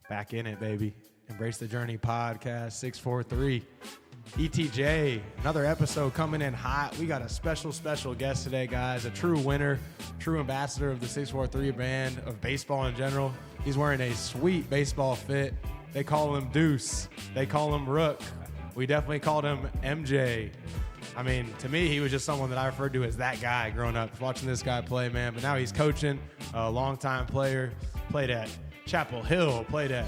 Back in it, baby. Embrace the Journey podcast, 643. ETJ, another episode coming in hot. We got a special guest today, guys. A true winner, true ambassador of the 643 brand of baseball in general. He's wearing a sweet baseball fit. They call him Deuce. They call him Rook. We definitely called him MJ. I mean, to me, he was just someone that I referred to as that guy growing up, watching this guy play, man. But now he's coaching, a longtime player, played at Chapel Hill, played at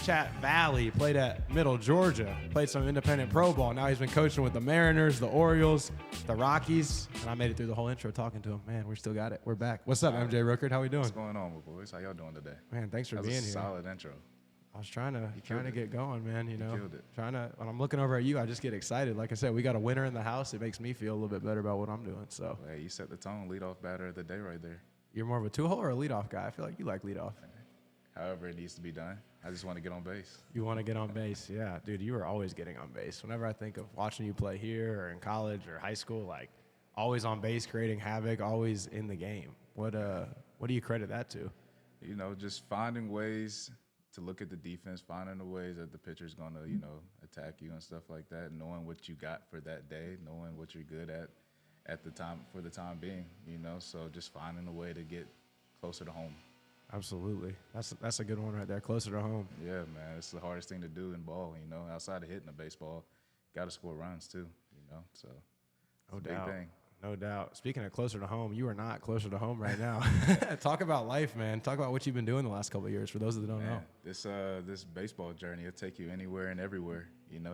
Chat Valley, played at Middle Georgia, played some independent pro ball. Now he's been coaching with the Mariners, the Orioles, the Rockies, and I made it through the whole intro talking to him. Man, we still got it. We're back. What's up, MJ Rookard? How we doing? What's going on, boys? How y'all doing today? Man, thanks for That being was a here. solid intro. I was trying to get going, man. You know, killed it. When I'm looking over at you, I just get excited. Like I said, we got a winner in the house. It makes me feel a little bit better about what I'm doing. So, Hey, you set the tone. Leadoff batter of the day right there. you're more of a two-hole or a leadoff guy? I feel like you like leadoff. However it needs to be done. I just want to get on base. You want to get on base, yeah, dude. You were always getting on base. Whenever I think of watching you play here or in college or high school, like always on base, creating havoc, always in the game. What do you credit that to? You know, just finding ways to look at the defense, finding the ways that the pitcher's going to, attack you and stuff like that, knowing what you got for that day, knowing what you're good at the time, for the time being, so just finding a way to get closer to home. Absolutely. That's a good one right there, closer to home. Yeah, man, it's the hardest thing to do in ball, outside of hitting a baseball, got to score runs too, so it's No a big doubt. thing. No doubt. Speaking of closer to home, you are not closer to home right now. Talk about life, man. Talk about what you've been doing the last couple of years for those that don't know. This baseball journey, it'll take you anywhere and everywhere,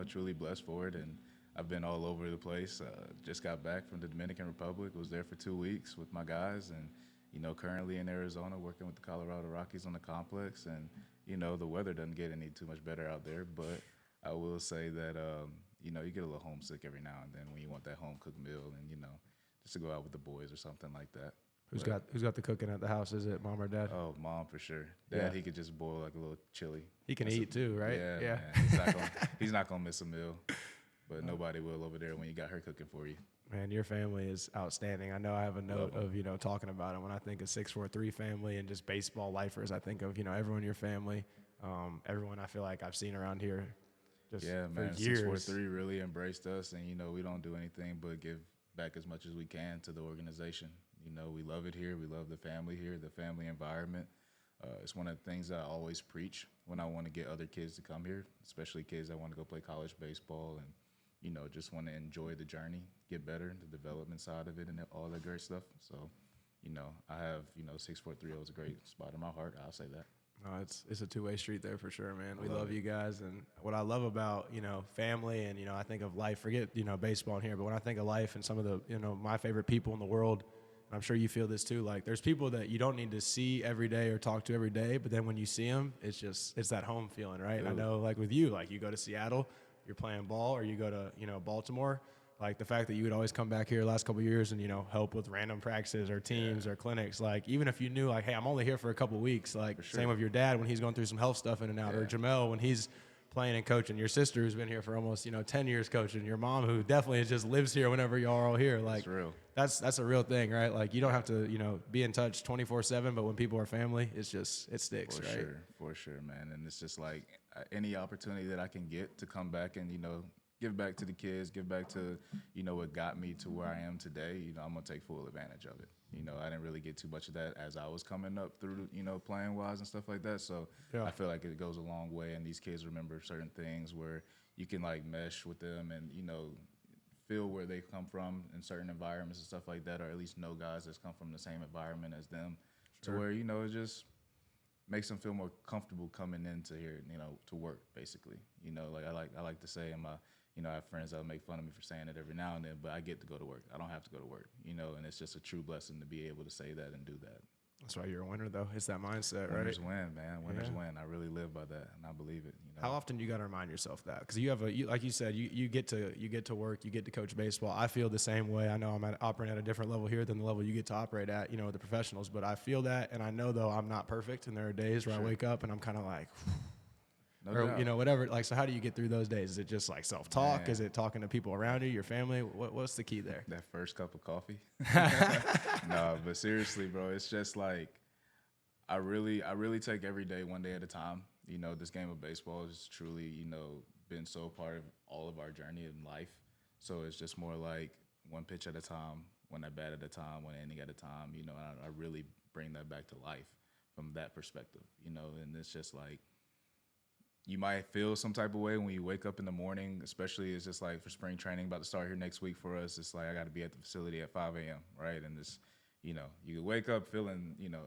truly blessed for it. And I've been all over the place. Just got back from the Dominican Republic, was there for 2 weeks with my guys, and, currently in Arizona working with the Colorado Rockies on the complex. And, the weather doesn't get any too much better out there, but I will say that, you get a little homesick every now and then when you want that home-cooked meal and, just to go out with the boys or something like that. Who's got the cooking at the house? Is it mom or dad? Oh, mom for sure. Dad, Yeah. he could just boil like a little chili. He can eat too, right? Yeah. Man. He's not gonna miss a meal, but nobody will over there when you got her cooking for you. Man, your family is outstanding. I know I have a note of, talking about it. When I think of 643 family and just baseball lifers, I think of, everyone in your family, everyone I feel like I've seen around here just for man, years. 643 really embraced us, and, we don't do anything but give back as much as we can to the organization. We love it here. We love the family here, the family environment. It's one of the things that I always preach when I want to get other kids to come here, especially kids that want to go play college baseball and, just want to enjoy the journey, get better, the development side of it and all that great stuff. So, I have, 643 is a great spot in my heart. I'll say that. No, it's a two-way street there for sure, man. We love you guys, and what I love about family and I think of life. Forget baseball in here, but when I think of life and some of the my favorite people in the world, and I'm sure you feel this too. Like there's people that you don't need to see every day or talk to every day, but then when you see them, it's that home feeling, right? And I know like with you, like you go to Seattle, you're playing ball, or you go to Baltimore. Like the fact that you would always come back here the last couple of years and, help with random practices or teams or clinics. Like even if you knew like, hey, I'm only here for a couple of weeks, like same with your dad when he's going through some health stuff in and out, or Jamel when he's playing and coaching, your sister who's been here for almost, 10 years coaching, your mom who definitely just lives here whenever y'all are all here. Like That's real. That's a real thing, right? Like you don't have to, be in touch 24/7, but when people are family, it sticks, right? For sure, man. And it's just like any opportunity that I can get to come back and, give back to the kids, give back to, what got me to where I am today, I'm going to take full advantage of it. I didn't really get too much of that as I was coming up through, playing wise and stuff like that. So I feel like it goes a long way, and these kids remember certain things where you can like mesh with them and, feel where they come from in certain environments and stuff like that, or at least know guys that's come from the same environment as them to where, it just makes them feel more comfortable coming into here, to work basically. Like I like to say in my, I have friends that'll make fun of me for saying it every now and then, but I get to go to work. I don't have to go to work, and it's just a true blessing to be able to say that and do that. That's why you're a winner, though. It's that mindset, right? Winners win, man. Winners win. I really live by that, and I believe it. How often do you got to remind yourself that? Because you have like you said, you get to work, you get to coach baseball. I feel the same way. I know I'm operating at a different level here than the level you get to operate at, the professionals. But I feel that, and I know though I'm not perfect, and there are days where I wake up and I'm kind of like. Whatever. Like, so how do you get through those days? Is it just like self-talk? Man. Is it talking to people around you, your family? What's the key there? That first cup of coffee. No, but seriously, bro, it's just like I really take every day one day at a time. You know, this game of baseball has truly, you know, been so part of all of our journey in life. So it's just more like one pitch at a time, one at bat at a time, one inning at a time. You know, I really bring that back to life from that perspective. You know, and it's just like you might feel some type of way when you wake up in the morning, especially it's just like for spring training about to start here next week for us. It's like I got to be at the facility at 5 a.m., right? And this, you know, you could wake up feeling, you know,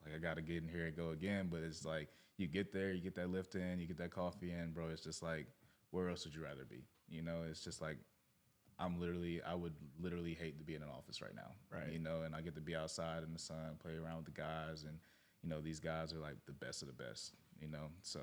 like I got to get in here and go again. But it's like you get there, you get that lift in, you get that coffee in, bro. It's just like, where else would you rather be? You know, it's just like I would literally hate to be in an office right now, Right. You know, and I get to be outside in the sun, play around with the guys, and you know, these guys are like the best of the best, you know, so.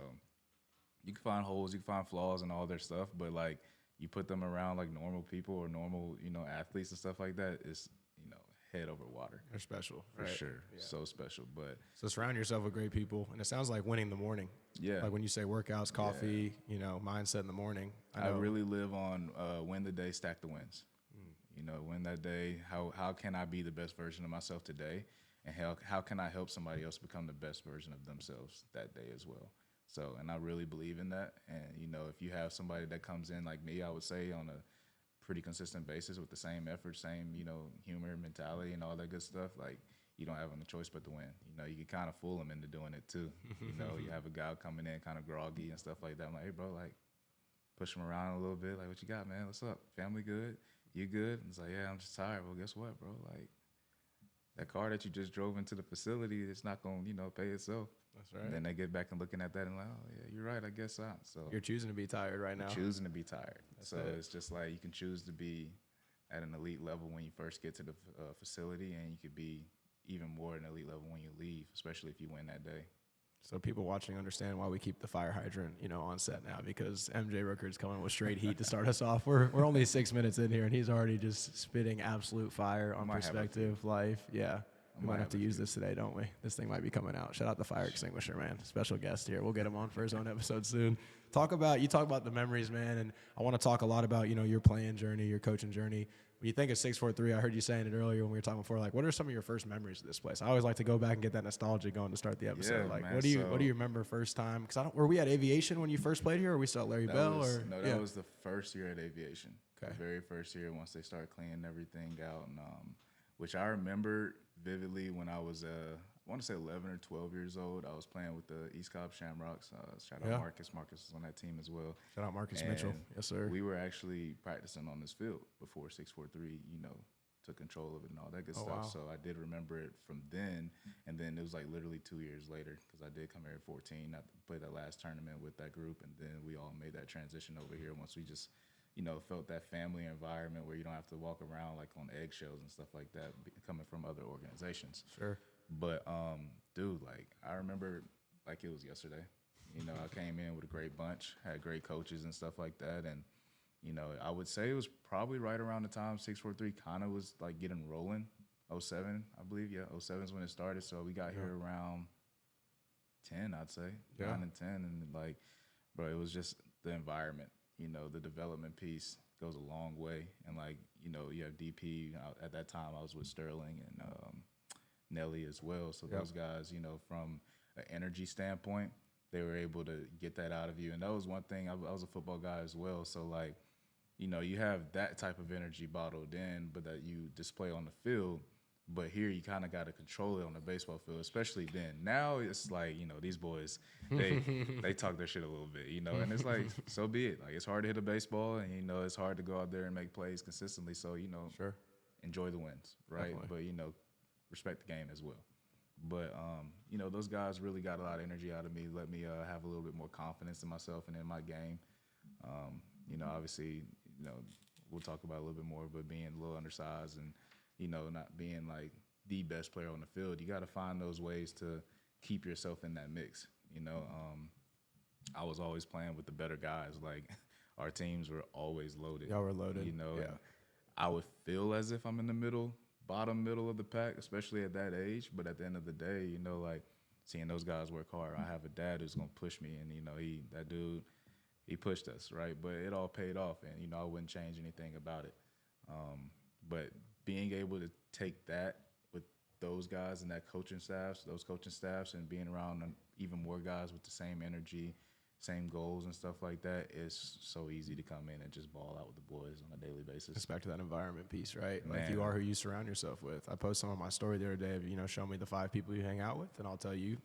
You can find holes, you can find flaws and all their stuff, but like you put them around like normal people or normal, you know, athletes and stuff like that, it's, you know, head over water. They're special. For right? sure. Yeah. So special. But So surround yourself with great people. And it sounds like winning the morning. yeah. Like when you say workouts, coffee, you know, mindset in the morning. I really live on win the day, stack the wins. You know, win that day. How can I be the best version of myself today? And how can I help somebody else become the best version of themselves that day as well? So, and I really believe in that. And, you know, if you have somebody that comes in like me, I would say on a pretty consistent basis with the same effort, same, you know, humor, mentality, and all that good stuff, like, you don't have a choice but to win. You know, you can kind of fool them into doing it too. You know, you have a guy coming in kind of groggy and stuff like that. I'm like, hey, bro, like, push him around a little bit. Like, what you got, man? What's up? Family good? You good? And it's like, yeah, I'm just tired. Well, guess what, bro? Like, that car that you just drove into the facility, it's not going to, you know, pay itself. That's right. And then they get back and looking at that and like, oh, yeah, you're right, I guess not. So You're choosing to be tired right now. choosing to be tired. That's so it. it's just like you can choose to be at an elite level when you first get to the facility, and you could be even more at an elite level when you leave, especially if you win that day. So people watching understand why we keep the fire hydrant, you know, on set now, because MJ Rookard's coming with straight heat to start us off. We're only 6 minutes in here, and he's already just spitting absolute fire on perspective, life. Yeah. We might have to use this today, don't we? This thing might be coming out. Shout out the fire extinguisher, man. Special guest here. We'll get him on for his own episode soon. You talk about the memories, man, and I want to talk a lot about, you know, your playing journey, your coaching journey. When you think of 643, I heard you saying it earlier when we were talking before, like, what are some of your first memories of this place? I always like to go back and get that nostalgia going to start the episode. Yeah, like, man, what do you remember first time? Because were we at Aviation when you first played here, or were we still at Larry Bell? That was the first year at Aviation. Okay. The very first year, once they started cleaning everything out, and which I remember vividly when I was, I want to say 11 or 12 years old. I was playing with the East Cobb Shamrocks. Shout out Marcus. Marcus was on that team as well. Shout out Marcus And Mitchell. Yes, sir. We were actually practicing on this field before 643, you know, took control of it and all that good stuff. Wow. So I did remember it from then. And then it was like literally 2 years later, because I did come here at 14. I played that last tournament with that group. And then we all made that transition over here once we just, you know, felt that family environment where you don't have to walk around like on eggshells and stuff like that, coming from other organizations. Sure. But, dude, like, I remember like it was yesterday. You know, I came in with a great bunch, had great coaches and stuff like that. And, you know, I would say it was probably right around the time 643 kind of was like getting rolling. 07, I believe. Yeah, 07 is when it started. So we got here around 10, I'd say. 9 and 10. And, like, bro, it was just the environment. You know, the development piece goes a long way. And, like, you know, you have DP. At that time, I was with Sterling and Nelly as well. So those guys, you know, from an energy standpoint, they were able to get that out of you. And that was one thing. I was a football guy as well. So, like, you know, you have that type of energy bottled in, but that you display on the field. But here you kind of got to control it on the baseball field, especially then. Now it's like, you know, these boys, they talk their shit a little bit, you know, and it's like, so be it. Like, it's hard to hit a baseball, and, you know, it's hard to go out there and make plays consistently. So, you know, enjoy the wins, right? Definitely. But, you know, respect the game as well. But, you know, those guys really got a lot of energy out of me, let me have a little bit more confidence in myself and in my game. You know, obviously, you know, we'll talk about it a little bit more, but being a little undersized and, you know, not being like the best player on the field, you got to find those ways to keep yourself in that mix. You know, I was always playing with the better guys. Like, our teams were always loaded. Y'all were loaded. You know, I would feel as if I'm in the bottom middle of the pack, especially at that age. But at the end of the day, you know, like, seeing those guys work hard. I have a dad who's going to push me, and, you know, that dude, he pushed us, right? But it all paid off, and, you know, I wouldn't change anything about it. But being able to take that with those guys and those coaching staffs, and being around even more guys with the same energy, same goals and stuff like that, it's so easy to come in and just ball out with the boys on a daily basis. It's back to that environment piece, right? Man. Like you are who you surround yourself with. I posted on my story the other day of, show me the 5 people you hang out with, and I'll tell you,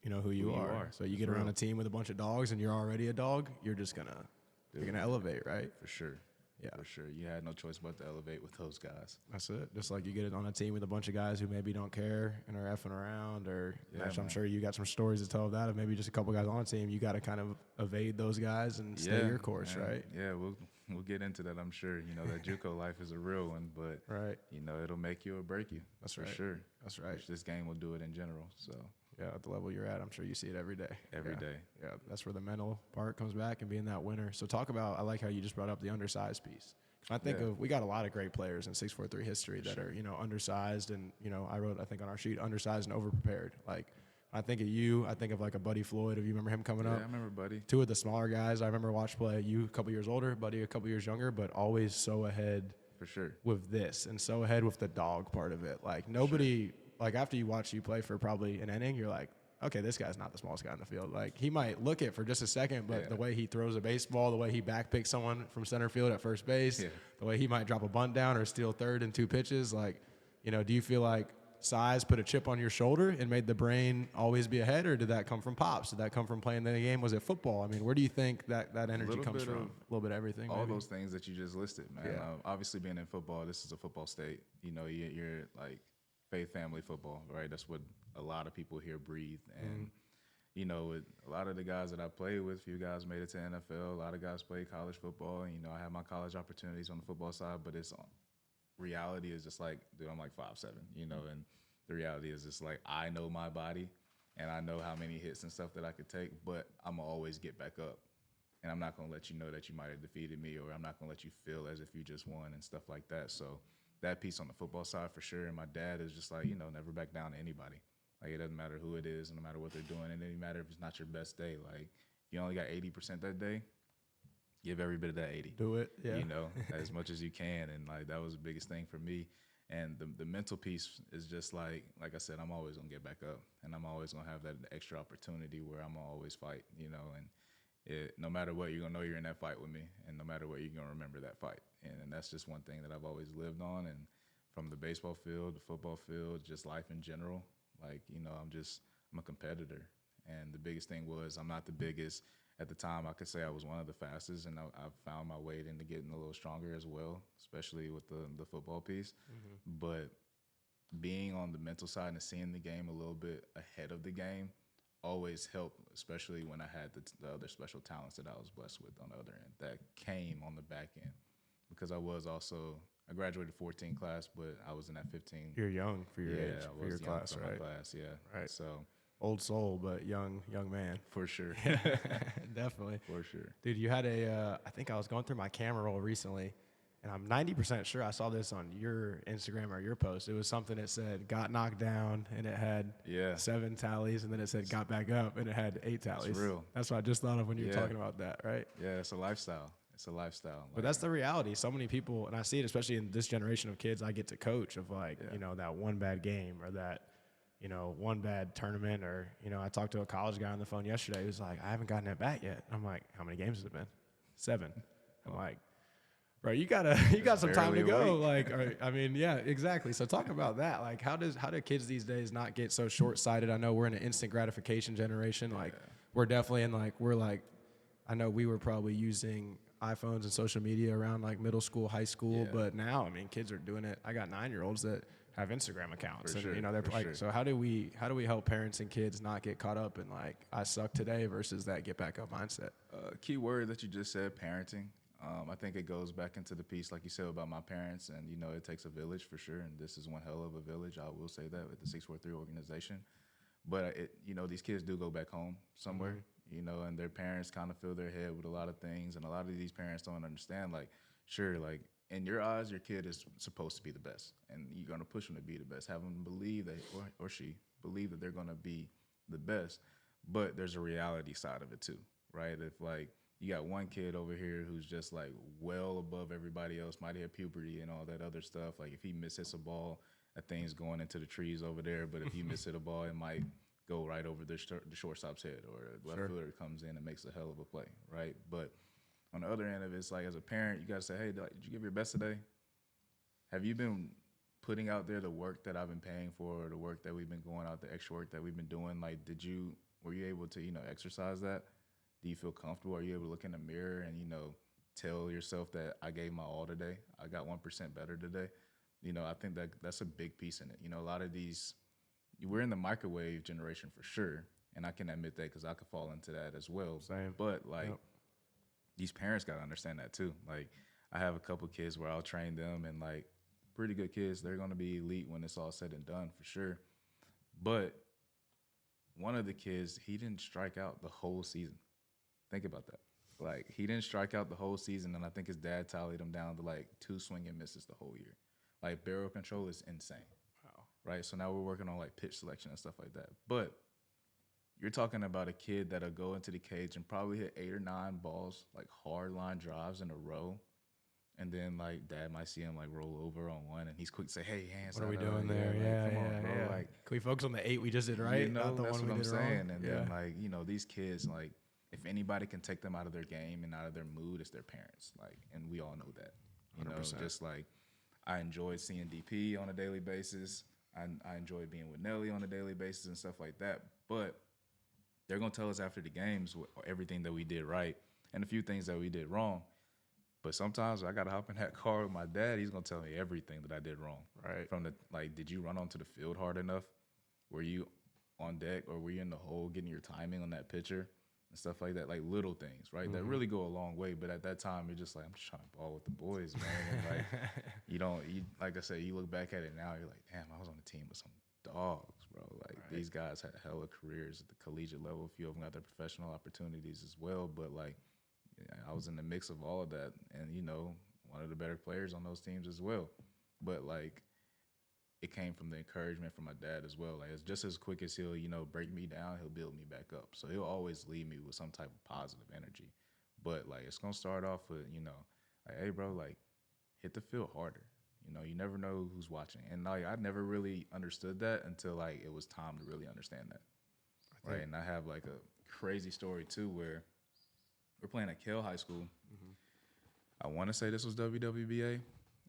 who you are. So you get around a team with a bunch of dogs and you're already a dog, you're just you're gonna elevate, right? For sure. Yeah. For sure. You had no choice but to elevate with those guys. That's it. Just like you get it on a team with a bunch of guys who maybe don't care and are effing around, or I'm sure you got some stories to tell of that, of maybe just a couple guys on a team. You got to kind of evade those guys and stay your course, man. Right? Yeah, we'll get into that, I'm sure. That JUCO life is a real one, but right. It'll make you or break you. That's for right. sure. That's right. Which this game will do it in general. So yeah, at the level you're at, I'm sure you see it every day. Every day. Yeah, that's where the mental part comes back and being that winner. So talk about, I like how you just brought up the undersized piece. I think we got a lot of great players in 6'4" history that are, undersized, and, I wrote, I think on our sheet, undersized and overprepared. Like, I think of you, I think of like a Buddy Floyd, if you remember him coming up. Yeah, I remember Buddy. 2 of the smaller guys I remember watch play. You a couple years older, Buddy a couple years younger, but always so ahead. For sure. With this, and so ahead with the dog part of it. Like nobody, like after you watch you play for probably an inning, you're like, okay, this guy's not the smallest guy in the field. Like he might look it for just a second, but the way he throws a baseball, the way he backpicks someone from center field at first base, the way he might drop a bunt down or steal third in 2 pitches, like, do you feel like size put a chip on your shoulder and made the brain always be ahead, or did that come from pops? Did that come from playing the game? Was it football? I mean, where do you think that energy comes from? A little bit of everything. All maybe? Those things that you just listed, man. Yeah. Obviously, being in football, this is a football state. You're like faith family football, right? That's what a lot of people here breathe. And with a lot of the guys that I played with, few guys made it to NFL. A lot of guys played college football. And, I had my college opportunities on the football side, but reality is just like, dude, I'm like 5'7", and the reality is just like, I know my body and I know how many hits and stuff that I could take, but I'm gonna always get back up. And I'm not gonna let you know that you might have defeated me, or I'm not gonna let you feel as if you just won and stuff like that. So that piece on the football side for sure. And my dad is just like, never back down to anybody. Like, it doesn't matter who it is, no matter what they're doing. And it doesn't matter if it's not your best day. Like, if you only got 80% that day, give every bit of that 80. Do it, yeah. As much as you can. And, like, that was the biggest thing for me. And the mental piece is just like I said, I'm always going to get back up. And I'm always going to have that extra opportunity where I'm going to always fight, and no matter what, you're going to know you're in that fight with me. And no matter what, you're going to remember that fight. And that's just one thing that I've always lived on. And from the baseball field, the football field, just life in general, like, I'm a competitor. And the biggest thing was I'm not the biggest. At the time, I could say I was one of the fastest, and I found my way into getting a little stronger as well, especially with the football piece. Mm-hmm. But being on the mental side and seeing the game a little bit ahead of the game always helped, especially when I had the other special talents that I was blessed with on the other end that came on the back end. Because I graduated 14 class, but I was in that 15. You're young for your age, for your class, right? Class, yeah. Right. So old soul, but young man. For sure. Definitely. For sure. Dude, you had I think I was going through my camera roll recently, and I'm 90% sure I saw this on your Instagram or your post. It was something that said, got knocked down, and it had 7 tallies, and then it said, got back up, and it had 8 tallies. That's real. That's what I just thought of when you were talking about that, right? Yeah, it's a lifestyle. It's a lifestyle. But that's the reality. So many people, and I see it especially in this generation of kids I get to coach, of like, that one bad game or that, one bad tournament, or, I talked to a college guy on the phone yesterday. He was like, I haven't gotten at bat yet. I'm like, how many games has it been? 7. I'm like, bro, you got some time to go. Like, yeah, exactly. So talk about that. Like, how do kids these days not get so short-sighted? I know we're in an instant gratification generation. Like, we're definitely in I know we were probably using iPhones and social media around like middle school, high school, but now, kids are doing it. I got 9-year-olds that have Instagram accounts, and they're like, so how do we help parents and kids not get caught up in like, I suck today versus that get back up mindset? Key word that you just said, parenting. I think it goes back into the piece, like you said, about my parents, and, it takes a village for sure. And this is one hell of a village. I will say that with the 643 organization, but these kids do go back home somewhere. Mm-hmm. And their parents kind of fill their head with a lot of things. And a lot of these parents don't understand, like, sure, like, in your eyes, your kid is supposed to be the best. And you're going to push them to be the best. Have them believe that, or she, believe that they're going to be the best. But there's a reality side of it, too, right? If, like, you got one kid over here who's just, like, well above everybody else, might have puberty and all that other stuff. Like, if he misses a ball, a thing's going into the trees over there, but if you miss hit a ball, it might go right over the shortstop's head, or a left fielder comes in and makes a hell of a play, right? But on the other end of it, it's like as a parent, you got to say, hey, did you give your best today? Have you been putting out there the work that I've been paying for, or the work that we've been going out, the extra work that we've been doing? Like, were you able to, exercise that? Do you feel comfortable? Are you able to look in the mirror and, tell yourself that I gave my all today? I got 1% better today. I think that's a big piece in it. A lot of these, we're in the microwave generation for sure. And I can admit that because I could fall into that as well. Same. But, these parents got to understand that too. Like, I have a couple kids where I'll train them, and, pretty good kids, they're going to be elite when it's all said and done for sure. But one of the kids, he didn't strike out the whole season. Think about that. He didn't strike out the whole season, and I think his dad tallied him down to, 2 swing and misses the whole year. Barrel control is insane. Wow. Right? So now we're working on, pitch selection and stuff like that. But you're talking about a kid that'll go into the cage and probably hit 8 or 9 balls, hard line drives in a row. And then, dad might see him, roll over on one, and he's quick to say, hey, hands what are we doing there? Come on, bro. Yeah. Can we focus on the 8 we just did right? Not the that's one what we I'm did saying. wrong? And then, these kids, if anybody can take them out of their game and out of their mood, it's their parents. And we all know that. 100%. Just I enjoyed seeing DP on a daily basis. I enjoy being with Nelly on a daily basis and stuff like that. But they're going to tell us after the games everything that we did right and a few things that we did wrong. But sometimes I got to hop in that car with my dad. He's going to tell me everything that I did wrong. Right. From did you run onto the field hard enough? Were you on deck, or were you in the hole getting your timing on that pitcher and stuff like that? Little things, right? Mm-hmm. That really go a long way. But at that time, you're just I'm just trying to ball with the boys, man. And like I said, you look back at it now, you're like, damn, I was on the team with some dogs, bro. These guys had hella careers at the collegiate level. A few of them got their professional opportunities as well. But I was in the mix of all of that, and one of the better players on those teams as well. But it came from the encouragement from my dad as well. It's just as quick as he'll break me down, he'll build me back up. So he'll always leave me with some type of positive energy. But it's gonna start off with hey bro, hit the field harder. You never know who's watching, and I never really understood that until it was time to really understand that. Right, and I have a crazy story too where we're playing at Kell High School. Mm-hmm. I want to say this was WWBA,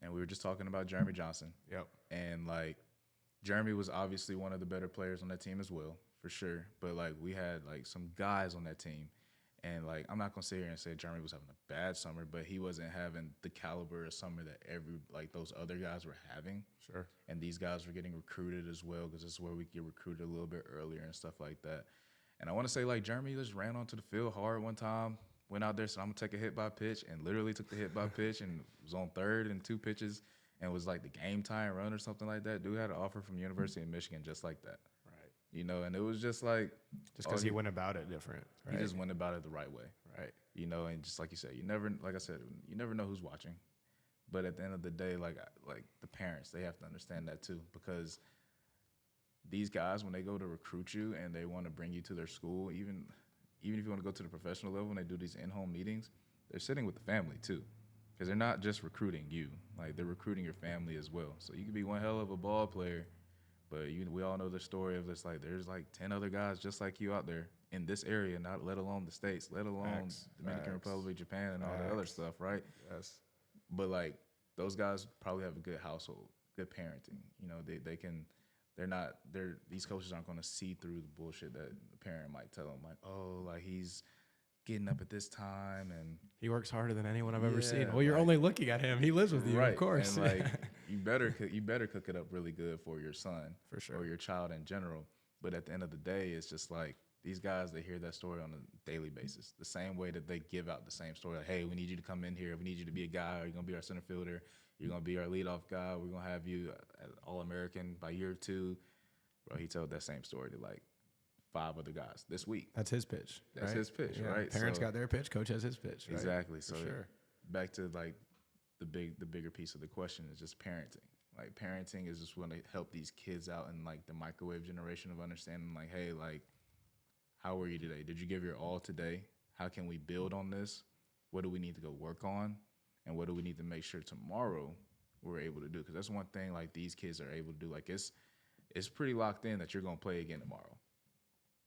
and we were just talking about Jeremy Johnson. Yep. And Jeremy was obviously one of the better players on that team as well, for sure. But we had some guys on that team, and I'm not gonna sit here and say Jeremy was having a bad summer, but he wasn't having the caliber of summer that those other guys were having. Sure. And these guys were getting recruited as well, because this is where we get recruited a little bit earlier and stuff like that. And I want to say Jeremy just ran onto the field hard one time. Went out there, said, I'm going to take a hit by pitch, and literally took the hit by pitch and was on third in 2 pitches and was the game time run or something like that. Dude had an offer from University of Michigan just like that. Right. And it was just just because he went about it different. Right? He just went about it the right way. Right. And just like you said, you never know who's watching. But at the end of the day, the parents, they have to understand that too, because these guys, when they go to recruit you and they want to bring you to their school, even if you want to go to the professional level and they do these in-home meetings, they're sitting with the family too, because they're not just recruiting you. They're recruiting your family as well. So you could be one hell of a ball player, but we all know the story of this. There's 10 other guys just like you out there in this area, not let alone the States, let alone Dominican Republic, Japan, and all that other stuff, right? Yes. But those guys probably have a good household, good parenting. These coaches aren't going to see through the bullshit that the parent might tell them, he's getting up at this time and he works harder than anyone I've ever seen. Well, you're only looking at him. He lives with you, right. Of course. And you better cook it up really good for your son, for sure, or your child in general. But at the end of the day, it's just these guys, they hear that story on a daily basis, the same way that they give out the same story. Hey, we need you to come in here. We need you to be a guy. You're going to be our center fielder. You're going to be our leadoff guy. We're going to have you All-American by year 2. Bro, he told that same story to 5 other guys this week. That's his pitch. That's his pitch, right? Parents got their pitch. Coach has his pitch. Right? Exactly. So sure. Back to the bigger piece of the question is just parenting. Parenting is just want to help these kids out in the microwave generation of understanding hey, how were you today? Did you give your all today? How can we build on this? What do we need to go work on? And what do we need to make sure tomorrow we're able to do. Because that's one thing like these kids are able to do. Like it's pretty locked in that you're gonna play again tomorrow.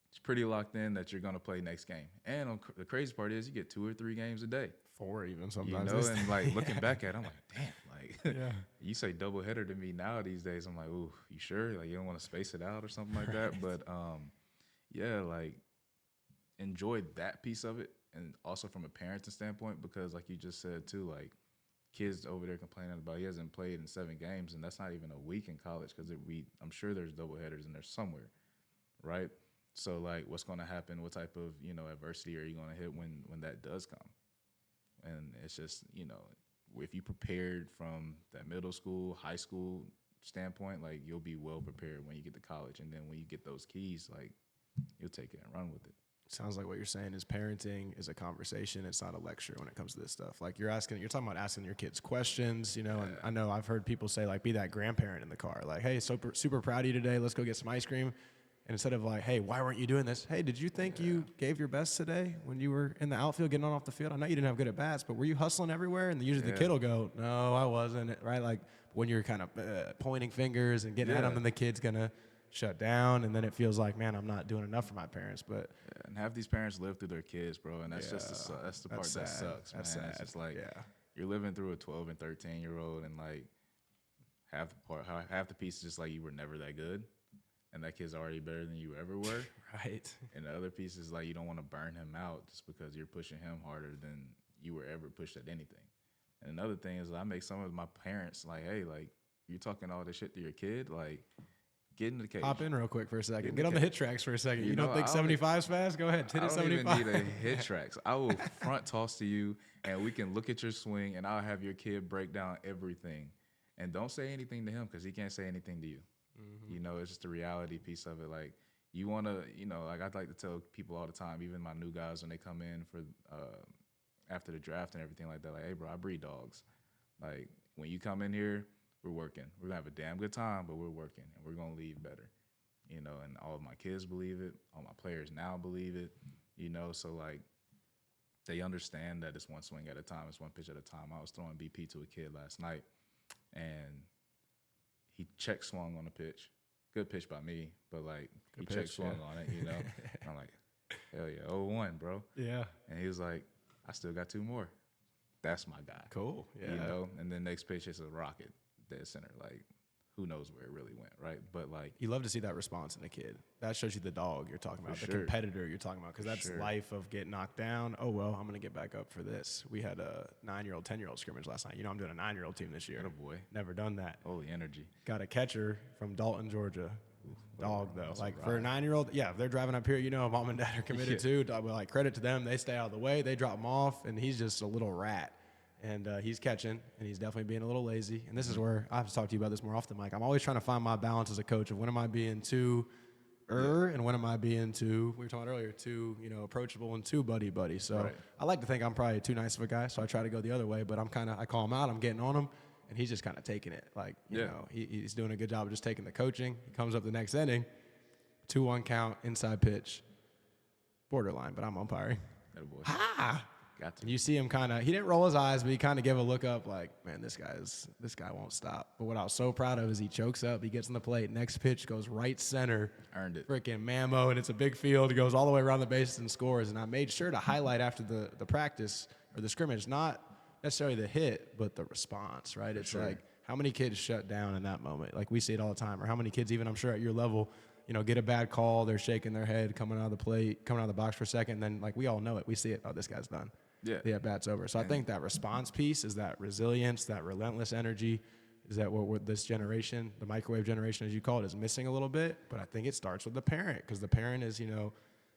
It's pretty locked in that you're gonna play next game. And the crazy part is you get 2 or 3 games a day. 4 even sometimes. You know, and like looking back at it, I'm like, damn, like yeah. you say doubleheader to me now these days. I'm like, ooh, you sure? Like you don't want to space it out or something like that. But yeah, like enjoy that piece of it, and also from a parenting standpoint, because like you just said too, like kids over there complaining about he hasn't played in 7 games, and that's not even a week in college because I'm sure there's doubleheaders in there somewhere, right? So like, what's going to happen? What type of adversity are you going to hit when that does come? And it's just if you prepared from that middle school, high school standpoint, like you'll be well prepared when you get to college, and then when you get those keys, like you'll take it and run with it. Sounds like what you're saying is parenting is a conversation. It's not a lecture when it comes to this stuff. Like you're talking about asking your kids questions, and I know I've heard people say like, be that grandparent in the car. Like, hey, super proud of you today. Let's go get some ice cream. And instead of like, hey, why weren't you doing this? Hey, did you think you gave your best today when you were in the outfield getting on off the field? I know you didn't have good at bats, but were you hustling everywhere? And usually the kid will go, no, I wasn't, right? Like when you're kind of pointing fingers and getting at them, then the kid's going to shut down, and then it feels like, man, I'm not doing enough for my parents. But and half these parents live through their kids, bro, and that's just that's the part that sucks, man. That's sad. It's just like you're living through a 12 and 13-year-old, and like half the piece is just like you were never that good, and that kid's already better than you ever were. Right. And the other piece is like you don't want to burn him out just because you're pushing him harder than you were ever pushed at anything. And another thing is I make some of my parents like, hey, like you're talking all this shit to your kid, like get in the cage. Hop in real quick for a second. Get on the hit tracks for a second. You don't think 75's fast? Go ahead. Hit it 75. I don't even need a hit tracks. I will front toss to you, and we can look at your swing, and I'll have your kid break down everything. And don't say anything to him because he can't say anything to you. Mm-hmm. It's just the reality piece of it. Like, you want to, like I'd like to tell people all the time, even my new guys when they come in for after the draft and everything like that, like, hey, bro, I breed dogs. Like, when you come in here, we're working. We're going to have a damn good time, but we're working, and we're going to leave better. And all of my kids believe it. All my players now believe it. So, like, they understand that it's one swing at a time. It's one pitch at a time. I was throwing BP to a kid last night, and he check swung on the pitch. Good pitch by me, but, like, he check swung on it, And I'm like, hell yeah, 0-1, bro. Yeah. And he was like, I still got 2 more. That's my guy. Cool. Yeah. And then next pitch is a rocket. Dead center, like who knows where it really went, right? But like you love to see that response in a kid. That shows you the dog you're talking about, the competitor you're talking about, because that's life of get knocked down. Oh well, I'm gonna get back up for this. We had a 9-year-old, 10-year-old scrimmage last night. I'm doing a 9-year-old team this year. Oh boy, never done that. Holy energy. Got a catcher from Dalton, Georgia. Dog though, like for a 9-year-old, if they're driving up here, mom and dad are committed too. Well, like credit to them, they stay out of the way, they drop him off, and he's just a little rat. And he's catching, and he's definitely being a little lazy. And this is where I have to talk to you about this more often, Mike. I'm always trying to find my balance as a coach of when am I being too and when am I being too, we were talking earlier, too, approachable and too buddy. So I like to think I'm probably too nice of a guy, so I try to go the other way. But I call him out, I'm getting on him, and he's just kind of taking it. Like, he's doing a good job of just taking the coaching. He comes up the next inning, 2-1 count, inside pitch, borderline, but I'm umpiring. Attaboy. Ha! Got And you see him he didn't roll his eyes, but he kind of gave a look up like, man, this guy won't stop. But what I was so proud of is he chokes up, he gets on the plate, next pitch goes right center. Earned it. Freaking Mammo, and it's a big field. He goes all the way around the bases and scores. And I made sure to highlight after the practice or the scrimmage, not necessarily the hit, but the response, right? It's like, how many kids shut down in that moment? Like we see it all the time. Or how many kids, even I'm sure at your level, get a bad call, they're shaking their head, coming out of the plate, coming out of the box for a second, and then like we all know it. We see it, oh, this guy's done. Yeah. The at-bat's over. So I think that response piece is that resilience, that relentless energy, is that what this generation, the microwave generation as you call it, is missing a little bit. But I think it starts with the parent, because the parent is,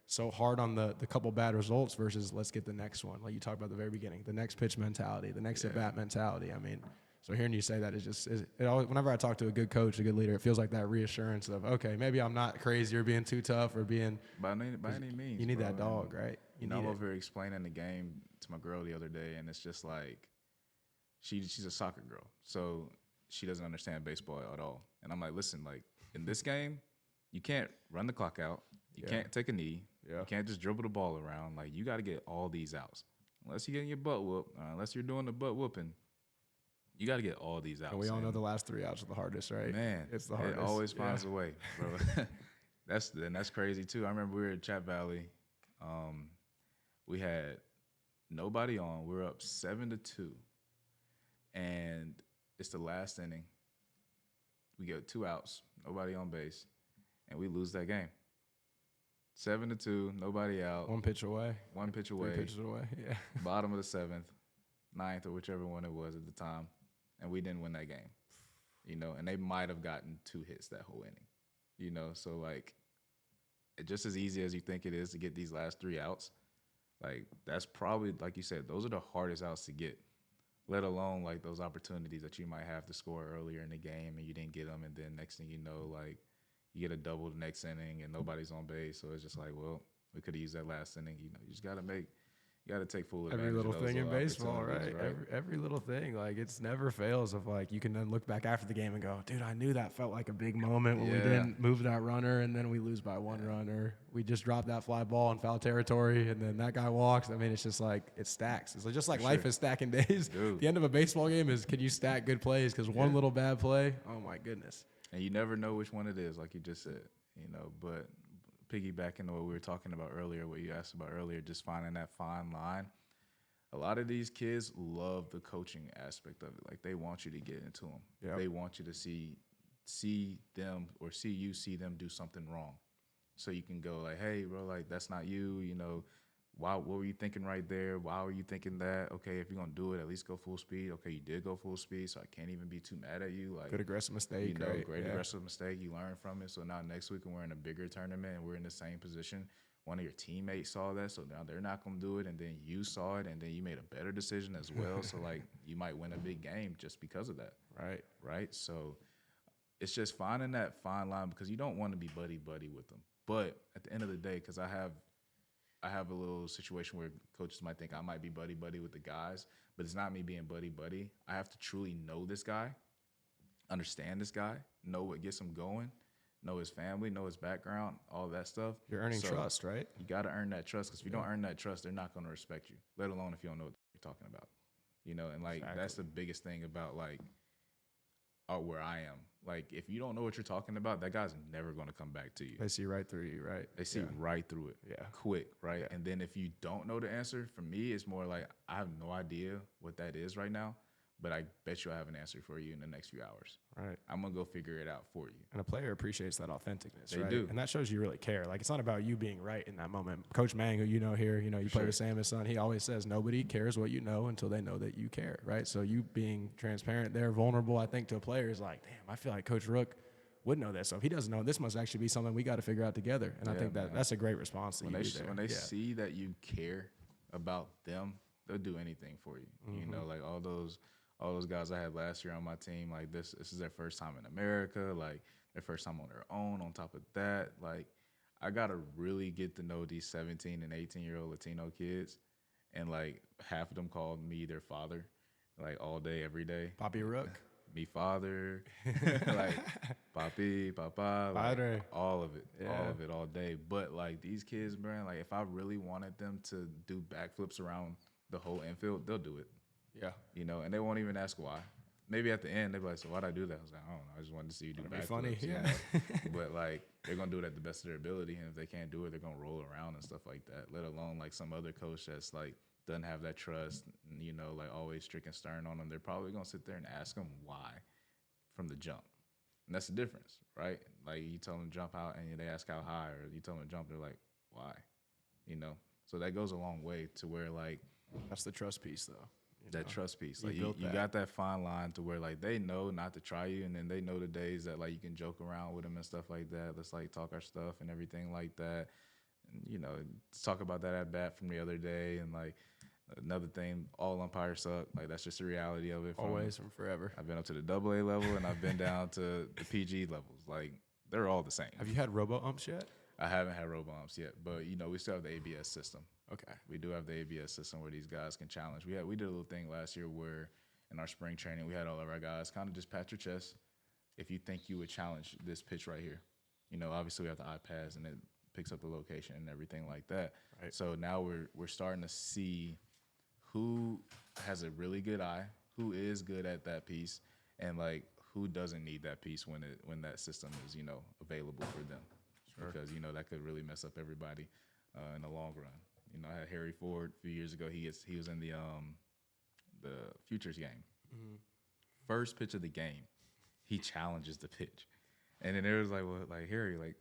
so hard on the couple bad results versus let's get the next one. Like you talked about at the very beginning, the next pitch mentality, the next at-bat mentality. I mean, so hearing you say that is just, whenever I talk to a good coach, a good leader, it feels like that reassurance of, okay, maybe I'm not crazy or being too tough or being. By any means. You need that dog, right? I'm over here explaining the game to my girl the other day, and it's just like, she's a soccer girl, so she doesn't understand baseball at all. And I'm like, listen, like in this game, you can't run the clock out. You can't take a knee. You can't just dribble the ball around. Like you got to get all these outs. Unless you're getting your butt whooped, unless you're doing the butt whooping, you got to get all these outs. And we all know the last 3 outs are the hardest, right? Man, it's the hardest. It always finds a way, bro. That's crazy too. I remember we were at Chat Valley. We had nobody on. We were up 7-2, and it's the last inning. We get 2 outs, nobody on base, and we lose that game. 7-2, nobody out. 1 pitch away. 1 pitch away. 3 pitches away. Yeah. Bottom of the 7th, 9th, or whichever one it was at the time, and we didn't win that game. And they might have gotten 2 hits that whole inning. So like, just as easy as you think it is to get these last 3 outs, like that's probably, like you said, those are the hardest outs to get. Let alone like those opportunities that you might have to score earlier in the game and you didn't get them, and then next thing you know, like you get a double the next inning and nobody's on base. So it's just like, well, we could have used that last inning. You just got to take full advantage every little of those thing in baseball, right? right? Every little thing, like it's never fails of like you can then look back after the game and go, dude, I knew that felt like a big moment when we didn't move that runner and then we lose by 1 run, or we just dropped that fly ball in foul territory and then that guy walks. I mean, it's just like it stacks. It's just like life is stacking days. Dude. The end of a baseball game is, can you stack good plays? Because one little bad play, oh my goodness. And you never know which one it is, like you just said, but piggybacking on what we were talking about earlier, what you asked about earlier, just finding that fine line. A lot of these kids love the coaching aspect of it. Like they want you to get into them. Yep. They want you to see them or see you see them do something wrong. So you can go like, hey, bro, like that's not you. What were you thinking right there? Why were you thinking that? Okay, if you're going to do it, at least go full speed. Okay, you did go full speed, so I can't even be too mad at you. Like, good aggressive mistake. Great aggressive mistake. You learn from it. So now next week when we're in a bigger tournament and we're in the same position, one of your teammates saw that, so now they're not going to do it, and then you saw it, and then you made a better decision as well. So, like, you might win a big game just because of that. Right? So it's just finding that fine line, because you don't want to be buddy-buddy with them. But at the end of the day, because I have a little situation where coaches might think I might be buddy-buddy with the guys, but it's not me being buddy-buddy. I have to truly know this guy, understand this guy, know what gets him going, know his family, know his background, all that stuff. You're earning trust, right? You got to earn that trust, because if you don't earn that trust, they're not going to respect you, let alone if you don't know what you're talking about. And like That's the biggest thing about like where I am. Like if you don't know what you're talking about, that guy's never going to come back to you. They see right through you, right? They see right through it, quick, right? Yeah. And then if you don't know the answer, for me, it's more like I have no idea what that is right now, but I bet you I have an answer for you in the next few hours. Right. I'm going to go figure it out for you. And a player appreciates that authenticness, they right? do. And that shows you really care. Like, it's not about you being right in that moment. Coach Mang, who you know here, you play with Sam, his son, he always says, nobody cares what you know until they know that you care, right? So you being transparent there, vulnerable, I think, to a player is like, damn, I feel like Coach Rook would know that. So if he doesn't know, this must actually be something we got to figure out together. And I think that's a great response when they see that you care about them, they'll do anything for you. Mm-hmm. Like all those guys I had last year on my team, like this is their first time in America, like their first time on their own. On top of that, like I got to really get to know these 17 and 18-year-old Latino kids. And like half of them called me their father, like all day, every day. Papi Rook. Me father, like papi, papa, like, all of it, all day. But like these kids, man, like if I really wanted them to do backflips around the whole infield, they'll do it. Yeah. And they won't even ask why. Maybe at the end they'll be like, so why'd I do that? I was like, I don't know. I just wanted to see you do backflips. Funny, yeah. But like they're gonna do it at the best of their ability, and if they can't do it, they're gonna roll around and stuff like that. Let alone like some other coach that's like doesn't have that trust, like always strict and stern on them. They're probably gonna sit there and ask them why from the jump, and that's the difference, right? Like you tell them jump out, and they ask how high, or you tell them to jump, they're like, why? So that goes a long way to where like that's the trust piece, though. That trust piece, like you got that fine line to where like they know not to try you, and then they know the days that like you can joke around with them and stuff like that. Let's like talk our stuff and everything like that. And, talk about that at bat from the other day, and like another thing, all umpires suck. Like that's just the reality of it. Always, from forever. I've been up to the AA level, and I've been down to the PG levels. Like they're all the same. Have you had robo umps yet? I haven't had robo umps yet, but we still have the ABS system. Okay. We do have the ABS system where these guys can challenge. We did a little thing last year where in our spring training we had all of our guys kind of just pat your chest if you think you would challenge this pitch right here. Obviously we have the iPads and it picks up the location and everything like that. Right. So now we're starting to see who has a really good eye, who is good at that piece, and like who doesn't need that piece when that system is, you know, available for them. Sure. Because, you know, that could really mess up everybody in the long run. You know, I had Harry Ford a few years ago. He was in the Futures game. Mm-hmm. First pitch of the game, he challenges the pitch. And then there was like, well, like, Harry, like,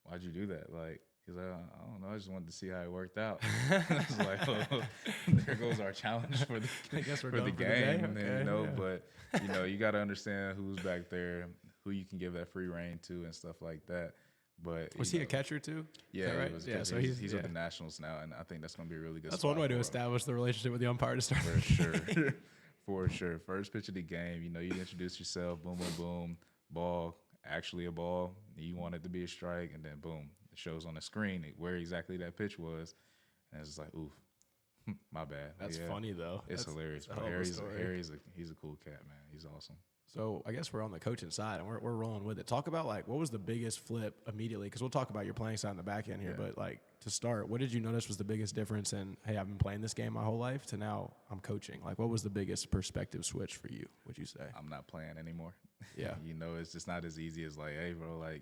why'd you do that? Like, he's like, I don't know. I just wanted to see how it worked out. I was like, well, there goes our challenge for the game. And then, you know, but, you know, you got to understand who's back there, who you can give that free reign to and stuff like that. But was he a catcher too? Yeah, right? He was. Yeah, so he's with the Nationals now, and I think that's going to be a really good. That's one way to establish the relationship with the umpire to start. For sure, for sure. First pitch of the game, you know, you introduce yourself, boom, boom, boom, ball, actually a ball. You want it to be a strike, and then boom, it shows on the screen where exactly that pitch was, and it's just like, oof, my bad. That's funny though. It's hilarious. He's a cool cat, man. He's awesome. So I guess we're on the coaching side, and we're rolling with it. Talk about, like, what was the biggest flip immediately? Because we'll talk about your playing side in the back end here. Yeah. But, like, to start, what did you notice was the biggest difference in, hey, I've been playing this game my whole life to now I'm coaching? Like, what was the biggest perspective switch for you, would you say? I'm not playing anymore. Yeah. You know, it's just not as easy as, like, hey, bro, like,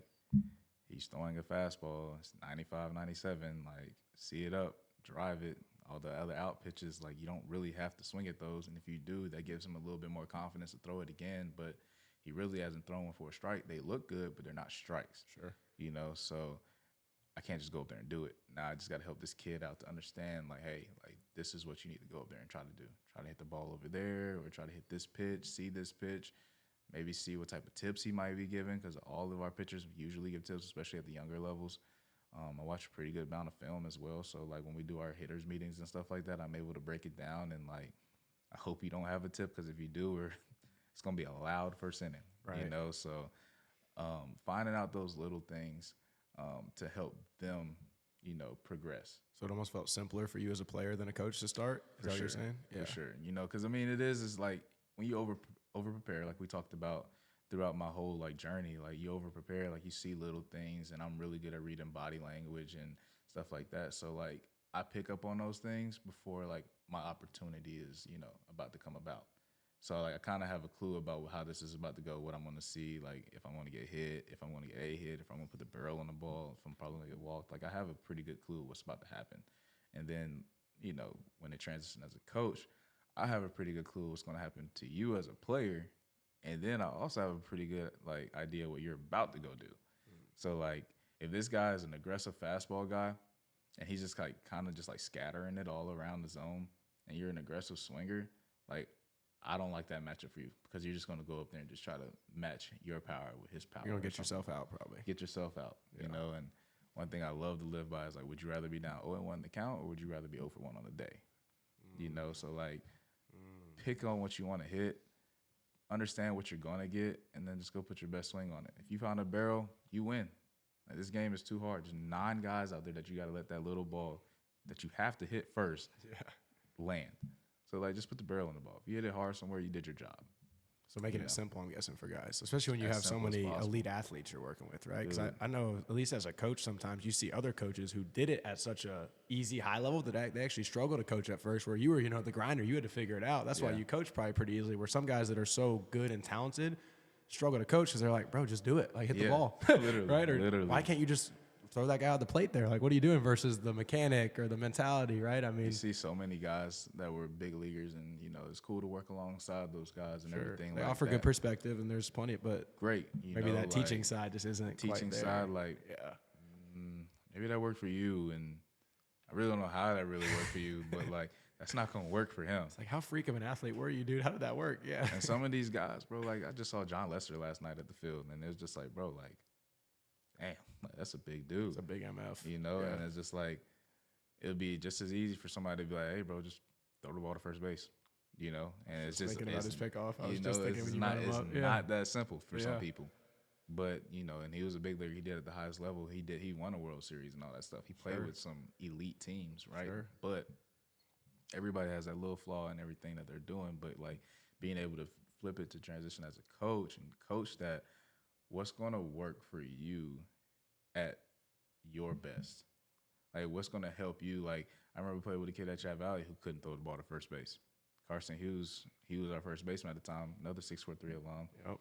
he's throwing a fastball. It's 95, 97. Like, see it up, drive it. All the other out pitches, like, you don't really have to swing at those. And if you do, that gives him a little bit more confidence to throw it again. But he really hasn't thrown one for a strike. They look good, but they're not strikes. Sure. You know, so I can't just go up there and do it. Now I just got to help this kid out to understand, like, hey, like, this is what you need to go up there and try to do. Try to hit the ball over there, or try to hit this pitch, see this pitch, maybe see what type of tips he might be giving, because all of our pitchers usually give tips, especially at the younger levels. I watch a pretty good amount of film as well. So, like, when we do our hitters meetings and stuff like that, I'm able to break it down. And, like, I hope you don't have a tip, because if you do, it's going to be a loud first inning, right? You know? So finding out those little things to help them, you know, progress. So it almost felt simpler for you as a player than a coach to start? Is that what you're saying? Yeah. For sure. You know, because, I mean, it's like when you over-prepare, like we talked about, throughout my whole, like, journey, like, you over-prepare, like, you see little things, and I'm really good at reading body language and stuff like that. So, like, I pick up on those things before, like, my opportunity is, you know, about to come about. So, like, I kind of have a clue about how this is about to go, what I'm going to see, like, if I'm going to get hit, if I'm going to get a hit, if I'm going to put the barrel on the ball, if I'm probably going to get walked. Like, I have a pretty good clue what's about to happen. And then, you know, when it transitions as a coach, I have a pretty good clue what's going to happen to you as a player. And then I also have a pretty good, like, idea what you're about to go do. So, like, if this guy is an aggressive fastball guy and he's just, like, kind of just, like, scattering it all around the zone, and you're an aggressive swinger, like, I don't like that matchup for you, because you're just going to go up there and just try to match your power with his power. You're going to get yourself out, probably. Get yourself out, you know. And one thing I love to live by is, like, would you rather be down 0-1 in the count, or would you rather be 0-1 on the day? You know, so, like, pick on what you want to hit. Understand what you're going to get, and then just go put your best swing on it. If you found a barrel, you win. Like, this game is too hard. There's 9 guys out there that you got to let that little ball that you have to hit first land. So, like, just put the barrel in the ball. If you hit it hard somewhere, you did your job. So making it simple, I'm guessing, for guys, especially when you have so many elite athletes you're working with, right? Because I know, at least as a coach, sometimes you see other coaches who did it at such a easy high level that they actually struggle to coach at first, where you were, you know, the grinder, you had to figure it out. That's why you coach probably pretty easily, where some guys that are so good and talented struggle to coach because they're like, bro, just do it. Like, hit the ball. Literally. Right? Or why can't you just throw that guy out the plate there? Like, what are you doing versus the mechanic or the mentality, right? I mean, you see so many guys that were big leaguers, and, you know, it's cool to work alongside those guys and everything. They offer good perspective, and there's plenty, but great. Maybe that teaching side just isn't quite there. Teaching side, like, maybe that worked for you, and I really don't know how that really worked for you, but, like, that's not going to work for him. It's like, how freak of an athlete were you, dude? How did that work? Yeah. And some of these guys, bro, like, I just saw John Lester last night at the field, and it was just like, bro, like, damn, like, that's a big dude. It's a big MF. You know, and it's just like, it would be just as easy for somebody to be like, hey, bro, just throw the ball to first base. You know, and it's just thinking about his pickoff. I was you just know, thinking it's when you not, brought him it's up. not that simple for some people. But, you know, and he was a big leaguer. He did at the highest level. He won a World Series and all that stuff. He played with some elite teams, right? But everybody has that little flaw in everything that they're doing. But, like, being able to flip it to transition as a coach and coach that, what's going to work for you at your best? Like, what's going to help you? Like, I remember playing with a kid at Chat Valley who couldn't throw the ball to first base. Carson Hughes, he was our first baseman at the time, another 6'3" alum. Yep.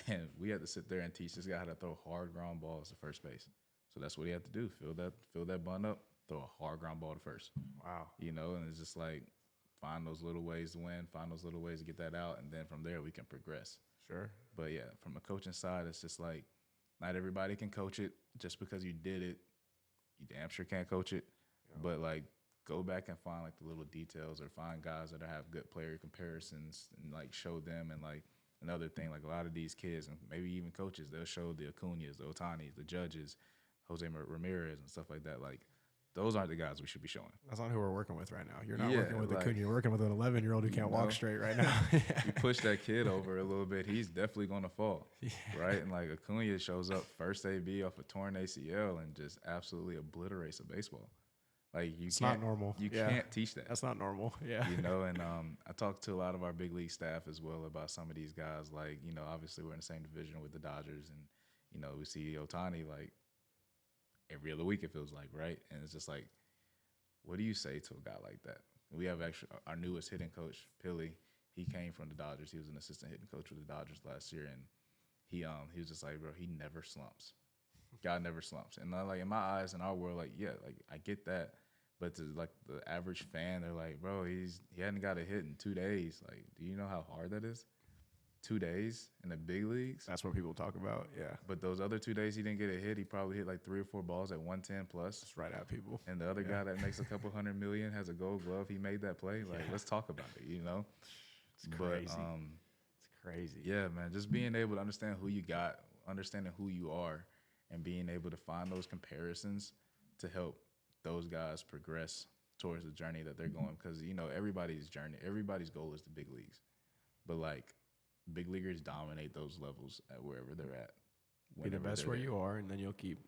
And we had to sit there and teach this guy how to throw hard ground balls to first base. So that's what he had to do. Fill that bunt up, throw a hard ground ball to first. Wow. You know, and it's just like find those little ways to win, find those little ways to get that out, and then from there we can progress. Sure. But yeah, from a coaching side, it's just like not everybody can coach it. Just because you did it, you damn sure can't coach it. Yeah. But like go back and find like the little details or find guys that have good player comparisons and like show them. And like another thing, like a lot of these kids and maybe even coaches, they'll show the Acuñas, the Otanis, the Judges, Jose Ramirez and stuff like that. Like those aren't the guys we should be showing. That's not who we're working with right now. You're not working with Acuña. You're working with an 11-year-old who can't walk straight right now. You push that kid over a little bit, he's definitely going to fall, right? And like Acuña shows up first AB off a torn ACL and just absolutely obliterates a baseball. Like it's not normal. You can't teach that. That's not normal. Yeah. You know, and I talked to a lot of our big league staff as well about some of these guys. Like, you know, obviously we're in the same division with the Dodgers, and you know we see Ohtani like every other week it feels like, right? And it's just like, what do you say to a guy like that? We have actually our newest hitting coach, Pilly. He came from the Dodgers. He was an assistant hitting coach with the Dodgers last year, and he was just like, bro, he never slumps. God never slumps. And like in my eyes, in our world, like yeah, like I get that, but to like the average fan, they're like, bro, he hadn't got a hit in 2 days. Like, do you know how hard that is? 2 days in the big leagues. That's what people talk about. Yeah. But those other 2 days he didn't get a hit. He probably hit like 3 or 4 balls at 110 plus. That's right at people. And the other guy that makes a couple $100 million has a Gold Glove. He made that play. Like, let's talk about it. You know, it's crazy. But, it's crazy. Yeah, man. Just being able to understand who you got, understanding who you are, and being able to find those comparisons to help those guys progress towards the journey that they're going. Because you know, everybody's goal is the big leagues, but like. Big leaguers dominate those levels at wherever they're at. Be the best where you are, and then you'll keep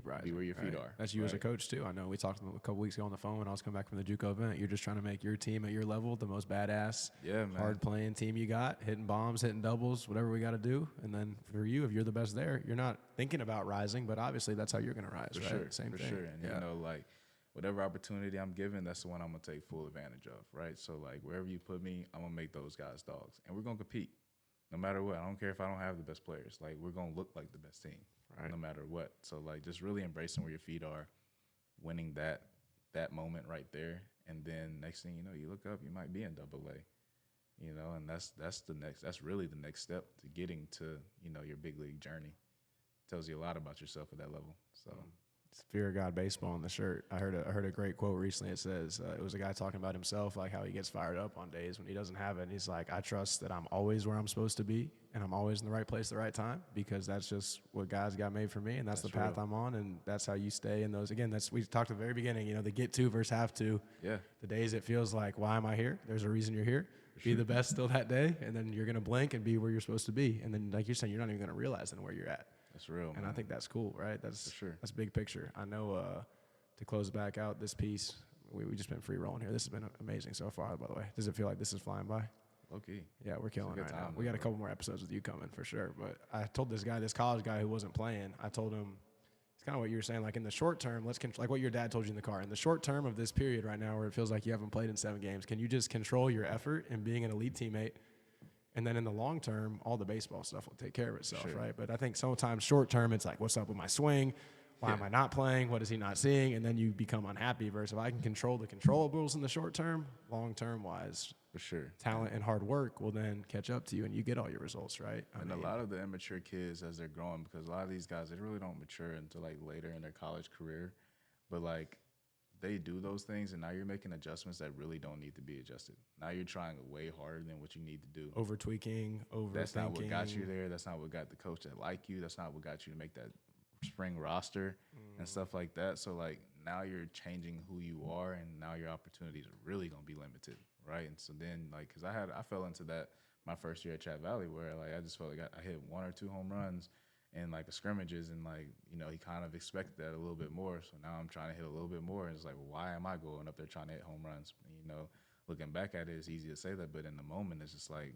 rising. Be where your feet are. That's you as a coach too. I know we talked a couple weeks ago on the phone when I was coming back from the JUCO event. You're just trying to make your team at your level the most badass, hard playing team you got, hitting bombs, hitting doubles, whatever we got to do. And then for you, if you're the best there, you're not thinking about rising, but obviously that's how you're going to rise. For right? sure, Same for thing. sure. And you know, like whatever opportunity I'm given, that's the one I'm gonna take full advantage of. Right. So like wherever you put me, I'm gonna make those guys dogs, and we're gonna compete. No matter what, I don't care if I don't have the best players. Like, we're going to look like the best team, right? No matter what. So, like, just really embracing where your feet are, winning that moment right there. And then next thing you know, you look up, you might be in AA, you know, and that's really the next step to getting to, you know, your big league journey. Tells you a lot about yourself at that level. So. It's Fear of God baseball on the shirt. I heard a great quote recently. It says, it was a guy talking about himself, like how he gets fired up on days when he doesn't have it. And he's like, I trust that I'm always where I'm supposed to be, and I'm always in the right place at the right time, because that's just what God's got made for me, and that's the path I'm on, and that's how you stay in those. Again, we talked at the very beginning, you know, the get to versus have to. Yeah. The days it feels like, why am I here? There's a reason you're here. Be the best still that day, and then you're going to blink and be where you're supposed to be. And then, like you're saying, you're not even going to realize then where you're at. That's real, and man. I think that's cool, right? That's for sure. That's big picture. I know to close back out this piece, we just been free rolling here. This has been amazing so far, by the way. Does it feel like this is flying by? Okay. Yeah, we're killing it right now. We got a couple more episodes with you coming for sure. But I told this college guy who wasn't playing, I told him, it's kind of what you were saying, like in the short term, like what your dad told you in the car. In the short term of this period right now where it feels like you haven't played in 7 games, can you just control your effort in being an elite teammate? And then in the long term, all the baseball stuff will take care of itself, right? But I think sometimes short term, it's like, what's up with my swing? Why am I not playing? What is he not seeing? And then you become unhappy. Versus if I can control the controllables in the short term, long term wise, for sure, talent and hard work will then catch up to you, and you get all your results, right? And a lot of the immature kids as they're growing, because a lot of these guys, they really don't mature until like later in their college career, but like they do those things, and now you're making adjustments that really don't need to be adjusted. Now you're trying way harder than what you need to do. Over tweaking, overthinking. That's not what got you there. That's not what got the coach that like you. That's not what got you to make that spring roster and stuff like that. So like now you're changing who you are, and now your opportunities are really gonna be limited, right? And so then like, cause I fell into that my first year at Chat Valley, where like I just felt like I hit 1 or 2 home runs in like the scrimmages, and like, you know, he kind of expected that a little bit more. So now I'm trying to hit a little bit more, and it's like, well, why am I going up there trying to hit home runs? And, you know, looking back at it, it's easy to say that, but in the moment, it's just like,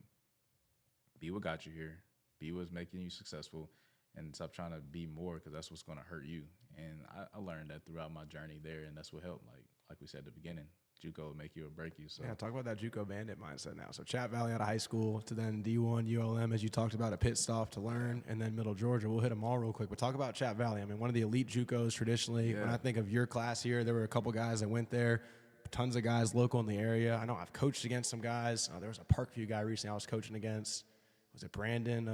be what got you here, be what's making you successful, and stop trying to be more, because that's what's going to hurt you. And I learned that throughout my journey there, and that's what helped. Like we said at the beginning, JUCO will make you or break you. So yeah, talk about that JUCO bandit mindset now. So Chat Valley out of high school to then D1, ULM, as you talked about, a pit stop to learn, and then Middle Georgia. We'll hit them all real quick. But talk about Chat Valley. I mean, one of the elite JUCOs traditionally. Yeah. When I think of your class here, there were a couple guys that went there. Tons of guys local in the area. I know I've coached against some guys. There was a Parkview guy recently I was coaching against. Was it Brandon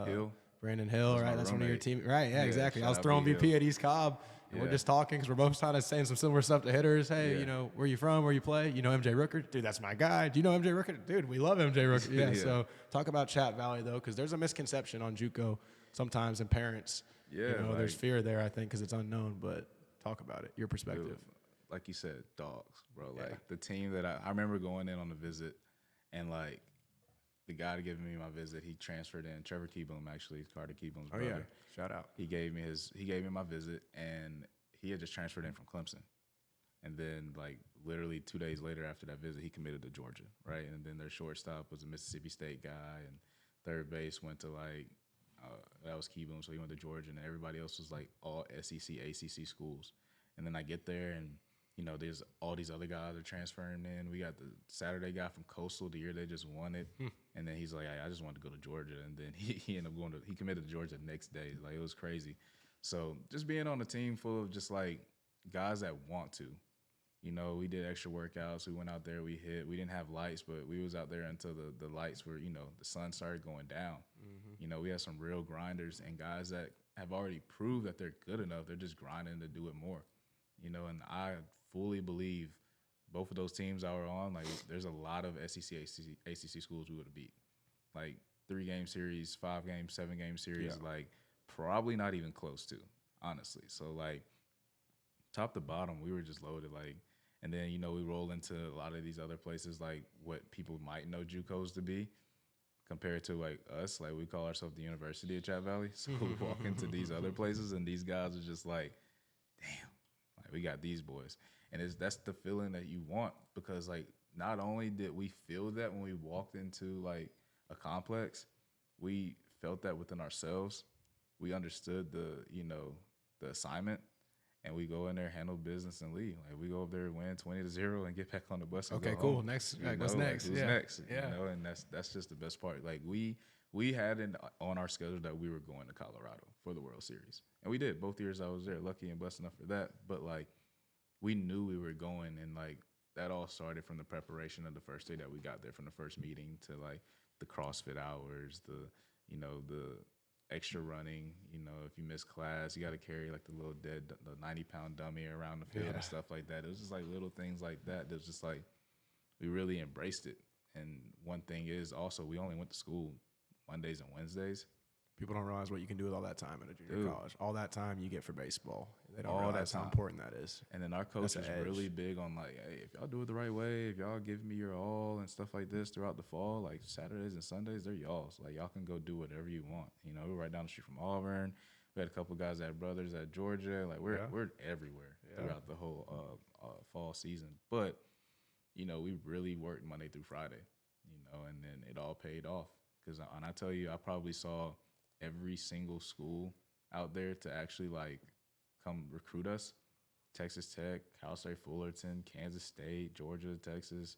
Hill? Brandon Hill, right? That's one of your team. Right, yeah, exactly. I was throwing VP at East Cobb. And we're just talking because we're both kind of saying some similar stuff to hitters. Hey, you know, where you from? Where you play? You know MJ Rookard? Dude, that's my guy. Do you know MJ Rookard? Dude, we love MJ Rookard. Yeah, so talk about Chat Valley, though, because there's a misconception on JUCO sometimes, and parents, you know, there's fear there, I think, because it's unknown. But talk about it, your perspective. Dude, like you said, dogs, bro. Like, the team that I remember going in on a visit, and, like, the guy that gave me my visit, he transferred in. Trevor Keebloom, actually, Carter Keebloom's brother. Oh, yeah. Shout out. He gave me my visit, and he had just transferred in from Clemson. And then, like, literally 2 days later after that visit, he committed to Georgia, right? And then their shortstop was a Mississippi State guy, and third base went to, like, that was Keebloom, so he went to Georgia, and everybody else was, like, all SEC, ACC schools. And then I get there, and you know, there's all these other guys are transferring in. We got the Saturday guy from Coastal the year they just won it. And then he's like, I just wanted to go to Georgia. And then he ended up he committed to Georgia the next day. Like, it was crazy. So just being on a team full of just, like, guys that want to. You know, we did extra workouts. We went out there, we hit. We didn't have lights, but we was out there until the lights were, you know, the sun started going down. You know, we had some real grinders and guys that have already proved that they're good enough. They're just grinding to do it more. You know, and I fully believe both of those teams I were on, like, there's a lot of SEC, ACC schools we would have beat. Like, 3-game series, 5-game, 7-game series, like, probably not even close to, honestly. So, like, top to bottom, we were just loaded. Like, and then, you know, we roll into a lot of these other places, like, what people might know JUCOs to be compared to, like, us. Like, we call ourselves the University of Chat Valley. So we walk into these other places, and these guys are just like, damn. We got these boys. And that's the feeling that you want, because, like, not only did we feel that when we walked into, like, a complex, we felt that within ourselves. We understood the assignment, and we go in there, handle business, and leave. Like, we go up there, win 20-0, and get back on the bus. And okay, go cool. home. Next, what's next? Who's next? You know, and that's just the best part. Like, we had it on our schedule that we were going to Colorado for the World Series. And we did. Both years I was there. Lucky and blessed enough for that. But, like, we knew we were going, and, like, that all started from the preparation of the first day that we got there, from the first meeting to, like, the CrossFit hours, the extra running. You know, if you miss class, you got to carry, like, the 90-pound dummy around the field and stuff like that. It was just, like, little things like that. It was just, like, we really embraced it. And one thing is also, we only went to school Mondays and Wednesdays. People don't realize what you can do with all that time at a junior college. All that time you get for baseball. They don't realize how important that is. And then our coach is really big on, like, hey, if y'all do it the right way, if y'all give me your all and stuff like this throughout the fall, like, Saturdays and Sundays, they're y'all's. Like, y'all can go do whatever you want. You know, we're right down the street from Auburn. We had a couple guys that had brothers at Georgia. Like, we're everywhere throughout the whole fall season. But, you know, we really worked Monday through Friday, you know, and then it all paid off. And I tell you, I probably saw every single school out there to actually, like, come recruit us. Texas Tech, Cal State Fullerton, Kansas State, Georgia, Texas,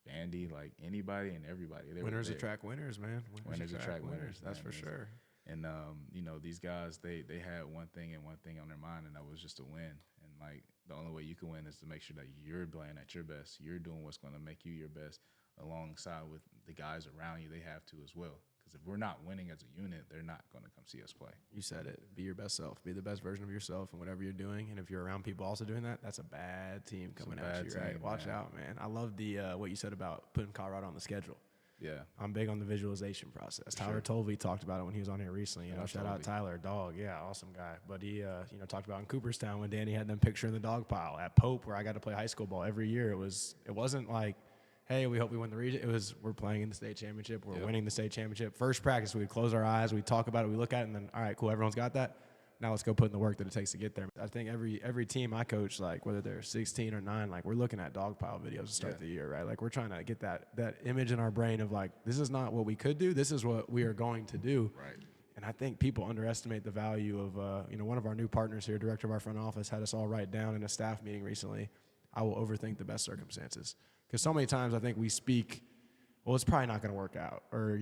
Vandy, like, anybody and everybody. Winners attract winners, man. Winners attract winners. That's for sure. And, you know, these guys, they had one thing on their mind, and that was just to win. And, like, the only way you can win is to make sure that you're playing at your best. You're doing what's going to make you your best, alongside with the guys around you. They have to as well. Because if we're not winning as a unit, they're not going to come see us play. You said it. Be your best self. Be the best version of yourself in whatever you're doing. And if you're around people also doing that, that's a bad team coming at you, right? Watch out, man. I love the what you said about putting Colorado on the schedule. Yeah. I'm big on the visualization process. Tyler Tolvey talked about it when he was on here recently. You know, shout out Tyler, dog. Yeah, awesome guy. But he, talked about in Cooperstown when Danny had them picture in the dog pile. At Pope, where I got to play high school ball every year, it wasn't like, hey, we hope we win the region. It was, we're playing in the state championship. We're winning the state championship. First practice, we'd close our eyes. We'd talk about it. We look at it, and then, all right, cool, everyone's got that. Now let's go put in the work that it takes to get there. I think every team I coach, like, whether they're 16 or 9, like, we're looking at dog pile videos to start the year, right? Like, we're trying to get that image in our brain of, like, this is not what we could do. This is what we are going to do. Right. And I think people underestimate the value of, one of our new partners here, director of our front office, had us all write down in a staff meeting recently. I will overthink the best circumstances. Because so many times I think we speak, well, it's probably not going to work out, or,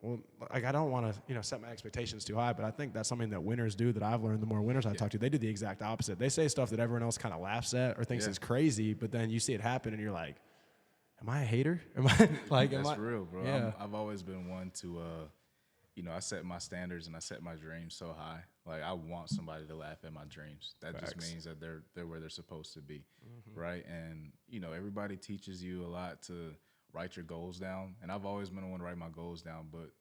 well, like I don't want to, set my expectations too high, but I think that's something that winners do that I've learned the more winners I talk to. They do the exact opposite. They say stuff that everyone else kind of laughs at or thinks is crazy, but then you see it happen and you're like, am I a hater? Am I like, That's real, bro. Yeah. I've always been one to, I set my standards and I set my dreams so high. Like I want somebody to laugh at my dreams. That Facts. just means that they're where they're supposed to be, right? And everybody teaches you a lot to write your goals down. And I've always been the one to write my goals down, but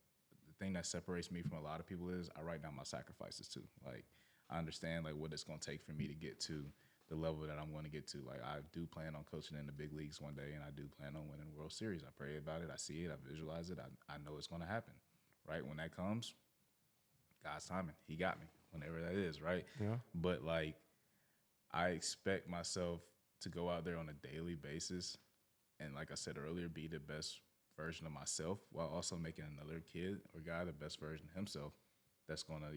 the thing that separates me from a lot of people is I write down my sacrifices too. Like I understand like what it's going to take for me to get to the level that I'm going to get to. Like I do plan on coaching in the big leagues one day, and I do plan on winning World Series. I pray about it. I see it. I visualize it. I know it's going to happen, right? When that comes, God's timing. He got me whenever that is, right? Yeah. But like I expect myself to go out there on a daily basis and, like I said earlier, be the best version of myself while also making another kid or guy the best version of himself. That's going to,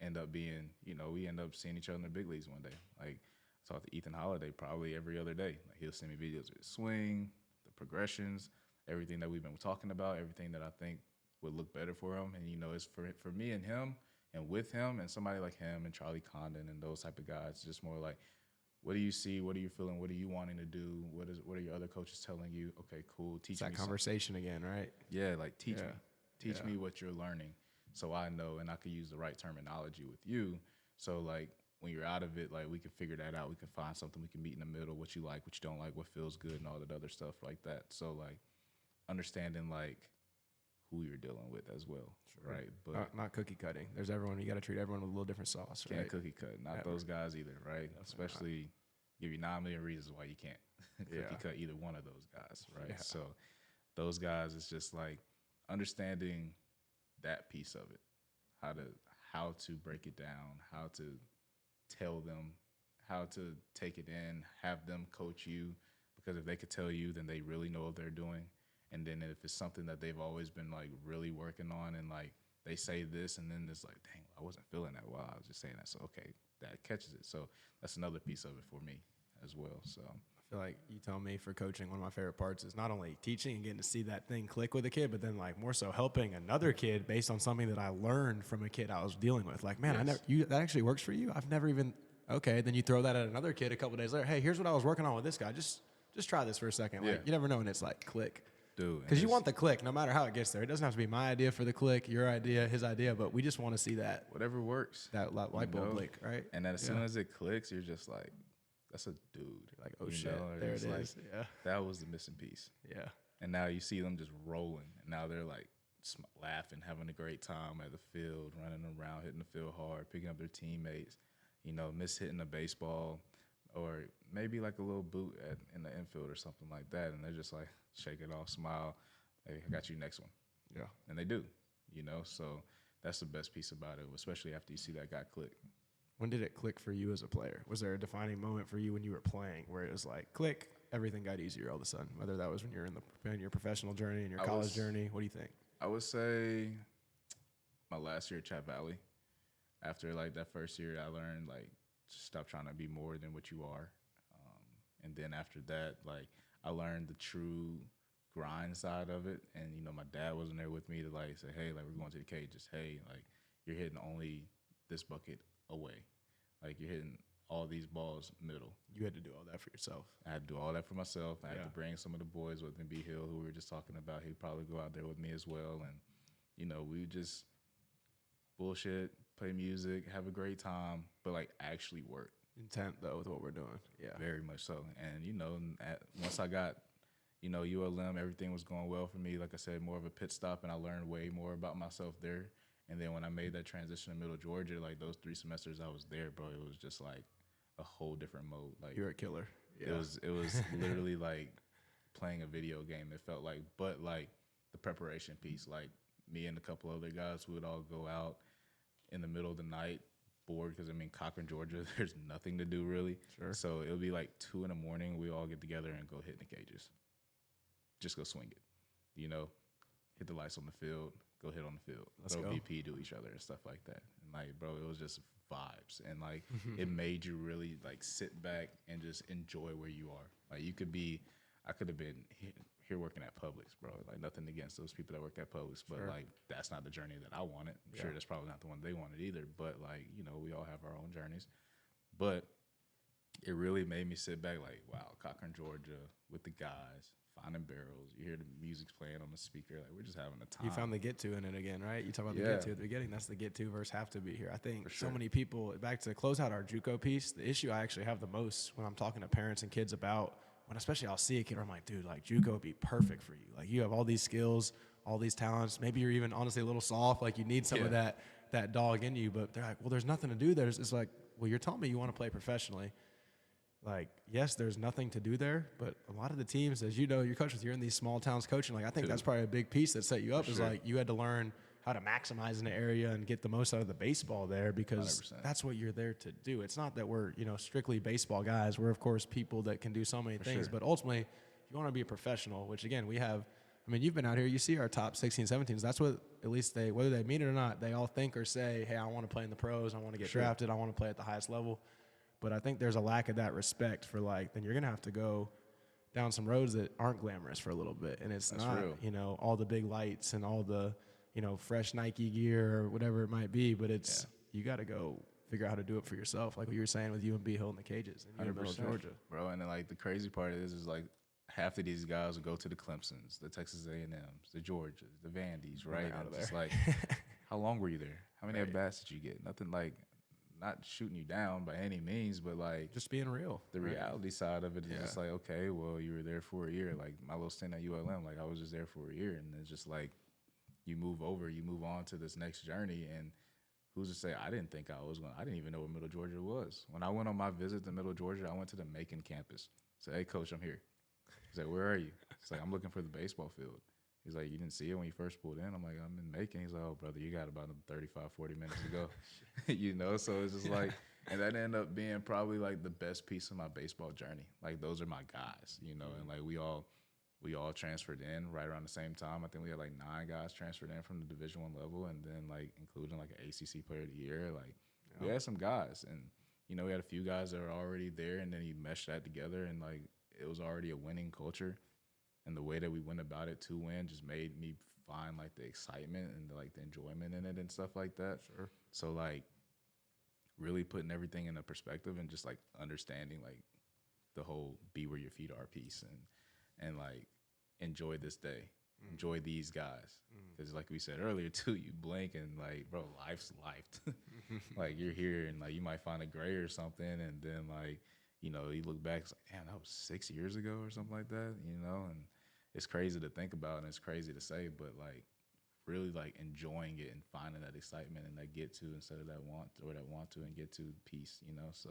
end up being, we end up seeing each other in the big leagues one day. Like I talk to Ethan Holiday probably every other day. Like he'll send me videos of his swing, the progressions, everything that we've been talking about, everything that I think would look better for him. And, it's for me and him and with him and somebody like him and Charlie Condon and those type of guys, just more like, what do you see? What are you feeling? What are you wanting to do? What are your other coaches telling you? Okay, cool. Teach me that conversation again, right? Yeah, like teach me. Teach me what you're learning so I know and I can use the right terminology with you. So, like, when you're out of it, like, we can figure that out. We can find something. We can meet in the middle, what you like, what you don't like, what feels good, and all that other stuff like that. So, like, understanding, like, who you're dealing with as well, right? But not cookie cutting. There's everyone. You got to treat everyone with a little different sauce, right? Can't cookie cut. Not those guys either, right? Especially give you 9 million reasons why you can't cookie cut either one of those guys, right? Yeah. So those guys, it's just like understanding that piece of it, how to break it down, how to tell them, how to take it in, have them coach you, because if they could tell you, then they really know what they're doing. And then if it's something that they've always been like really working on and like they say this and then it's like, dang, I wasn't feeling that well. I was just saying that. So, okay, that catches it. So that's another piece of it for me as well. So I feel like you tell me for coaching, one of my favorite parts is not only teaching and getting to see that thing click with a kid, but then like more so helping another kid based on something that I learned from a kid I was dealing with. Like, man, that actually works for you. I've never even, okay. Then you throw that at another kid a couple days later. Hey, here's what I was working on with this guy. Just try this for a second. Like, you never know when it's like click. Dude, because you want the click no matter how it gets there. It doesn't have to be my idea for the click, your idea, his idea, but we just want to see that. Whatever works. That light bulb click, right? And then as soon as it clicks, you're just like, that's a dude. You're like, oh shit, there it is. Like, yeah. That was the missing piece. Yeah. And now you see them just rolling. And now they're like laughing, having a great time at the field, running around, hitting the field hard, picking up their teammates, miss hitting a baseball or maybe like a little boot in the infield or something like that. And they're just like, shake it off, smile. Hey, I got you next one. Yeah. And they do, so that's the best piece about it, especially after you see that guy click. When did it click for you as a player? Was there a defining moment for you when you were playing where it was like, click, everything got easier all of a sudden? Whether that was when you're in your professional journey, in your college journey, what do you think? I would say my last year at Chat Valley. After like that first year, I learned like just stop trying to be more than what you are. And then after that, like I learned the true grind side of it. And, my dad wasn't there with me to like say, hey, like we're going to the cages. Hey, like you're hitting only this bucket away. Like you're hitting all these balls middle. You had to do all that for yourself. I had to do all that for myself. I had to bring some of the boys with me, B Hill, who we were just talking about. He'd probably go out there with me as well. And, we just bullshit, play music, have a great time, but like actually work. Intent though with what we're doing. Yeah. Very much so. And, once I got, ULM, everything was going well for me. Like I said, more of a pit stop, and I learned way more about myself there. And then when I made that transition to Middle Georgia, like those 3 semesters I was there, bro, it was just like a whole different mode. Like you're a killer. Yeah. It was literally like playing a video game. It felt like, but like the preparation piece, like me and a couple other guys who would all go out in the middle of the night, bored because Cochran, Georgia, there's nothing to do really. Sure. So it'll be like 2 a.m. We all get together and go hit in the cages. Just go swing it, hit the lights on the field, go hit on the field, throw BP to each other and stuff like that. And like, bro, it was just vibes. And, like, it made you really, like, sit back and just enjoy where you are. Like, I could have been here working at Publix, bro. Like, nothing against those people that work at Publix, but, like, that's not the journey that I wanted. I'm sure that's probably not the one they wanted either. But, like, you know, we all have our own journeys. But it really made me sit back like, wow, Cochran, Georgia, with the guys, finding barrels. You hear the music's playing on the speaker. Like, we're just having a time. You found the get to in it again, right? You talk about the get to at the beginning. That's the get to versus have to be here. I think so many people, back to close out our JUCO piece, the issue I actually have the most when I'm talking to parents and kids about, when especially I'll see a kid where I'm like, dude, like JUCO would be perfect for you. Like, you have all these skills, all these talents. Maybe you're even honestly a little soft. Like, you need some of that dog in you. But they're like, well, there's nothing to do there. It's like, well, you're telling me you want to play professionally. Like, yes, there's nothing to do there, but a lot of the teams, as you know, you're coaching, you're in these small towns coaching. Like, I think that's probably a big piece that set you up is like you had to learn how to maximize an area and get the most out of the baseball there because 100%. that's what you're there to do. It's not that we're, you know, strictly baseball guys. We're, of course, people that can do so many things, but ultimately, if you want to be a professional, which again, we have, I mean, you've been out here, you see our top 16, 17s. That's what, at least they, whether they mean it or not, they all think or say, hey, I want to play in the pros. I want to get drafted. I want to play at the highest level. But I think there's a lack of that respect for, like, then you're going to have to go down some roads that aren't glamorous for a little bit. And it's not, you know, all the big lights and all the, you know, fresh Nike gear or whatever it might be. But it's, you got to go figure out how to do it for yourself. Like what you were saying with UMB holding the cages in the middle of Georgia. Bro, and then, like, the crazy part is like, half of these guys will go to the Clemsons, the Texas A&Ms, the Georgias, the Vandy's, right? And it's just like, how long were you there? How many at-bats did you get? Nothing like, not shooting you down by any means, but like just being real. The reality side of it is just like, okay, well, you were there for a year. Like my little stint at ULM, like I was just there for a year, and it's just like you move on to this next journey. And who's to say I didn't think I didn't even know where Middle Georgia was. When I went on my visit to Middle Georgia, I went to the Macon campus. I said, hey, coach, I'm here. He's like, where are you? He's like, I'm looking for the baseball field. He's like, you didn't see it when you first pulled in? I'm like, I'm in Macon. He's like, oh, brother, you got about 35, 40 minutes to go. You know, so it's just like, and that ended up being probably like the best piece of my baseball journey. Like those are my guys, you know, and like we all transferred in right around the same time. I think we had like 9 guys transferred in from the Division I level, and then like including like an ACC Player of the Year. Like we had some guys, and you know, we had a few guys that were already there, and then he meshed that together, and like it was already a winning culture. And the way that we went about it to win just made me find like the excitement and the enjoyment in it and stuff like that. Sure. So like really putting everything in a perspective and just like understanding like the whole be where your feet are piece and like enjoy this day, enjoy these guys. Because like we said earlier too, you blink and like, bro, life's life. Like you're here and like you might find a gray or something, and then like, you know, you look back, it's like, damn, that was 6 years ago or something like that, you know, and it's crazy to think about and it's crazy to say, but like really like enjoying it and finding that excitement and that get to instead of that want to and get to piece, you know, so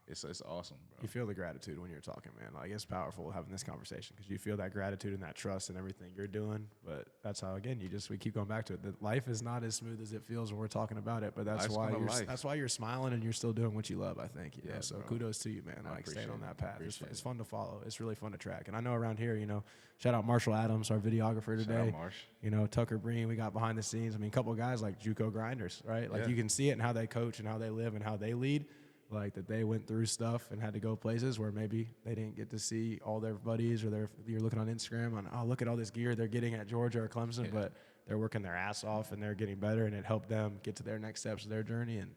it's awesome, bro. You feel the gratitude when you're talking, man. Like it's powerful having this conversation because you feel that gratitude and that trust in everything you're doing. But that's how, again, we keep going back to it. That life is not as smooth as it feels when we're talking about it. But that's why you're smiling and you're still doing what you love, I think. You know? So bro, kudos to you, man. Like staying on that path. It's fun to follow. It's really fun to track. And I know around here, you know, shout out Marshall Adams, our videographer today. Shout out Marsh. You know, Tucker Breen, we got behind the scenes. I mean, a couple of guys like JUCO grinders, right? Like you can see it in how they coach and how they live and how they lead. Like that they went through stuff and had to go places where maybe they didn't get to see all their buddies, or you're looking on Instagram on, oh, look at all this gear they're getting at Georgia or Clemson, but they're working their ass off and they're getting better, and it helped them get to their next steps of their journey. And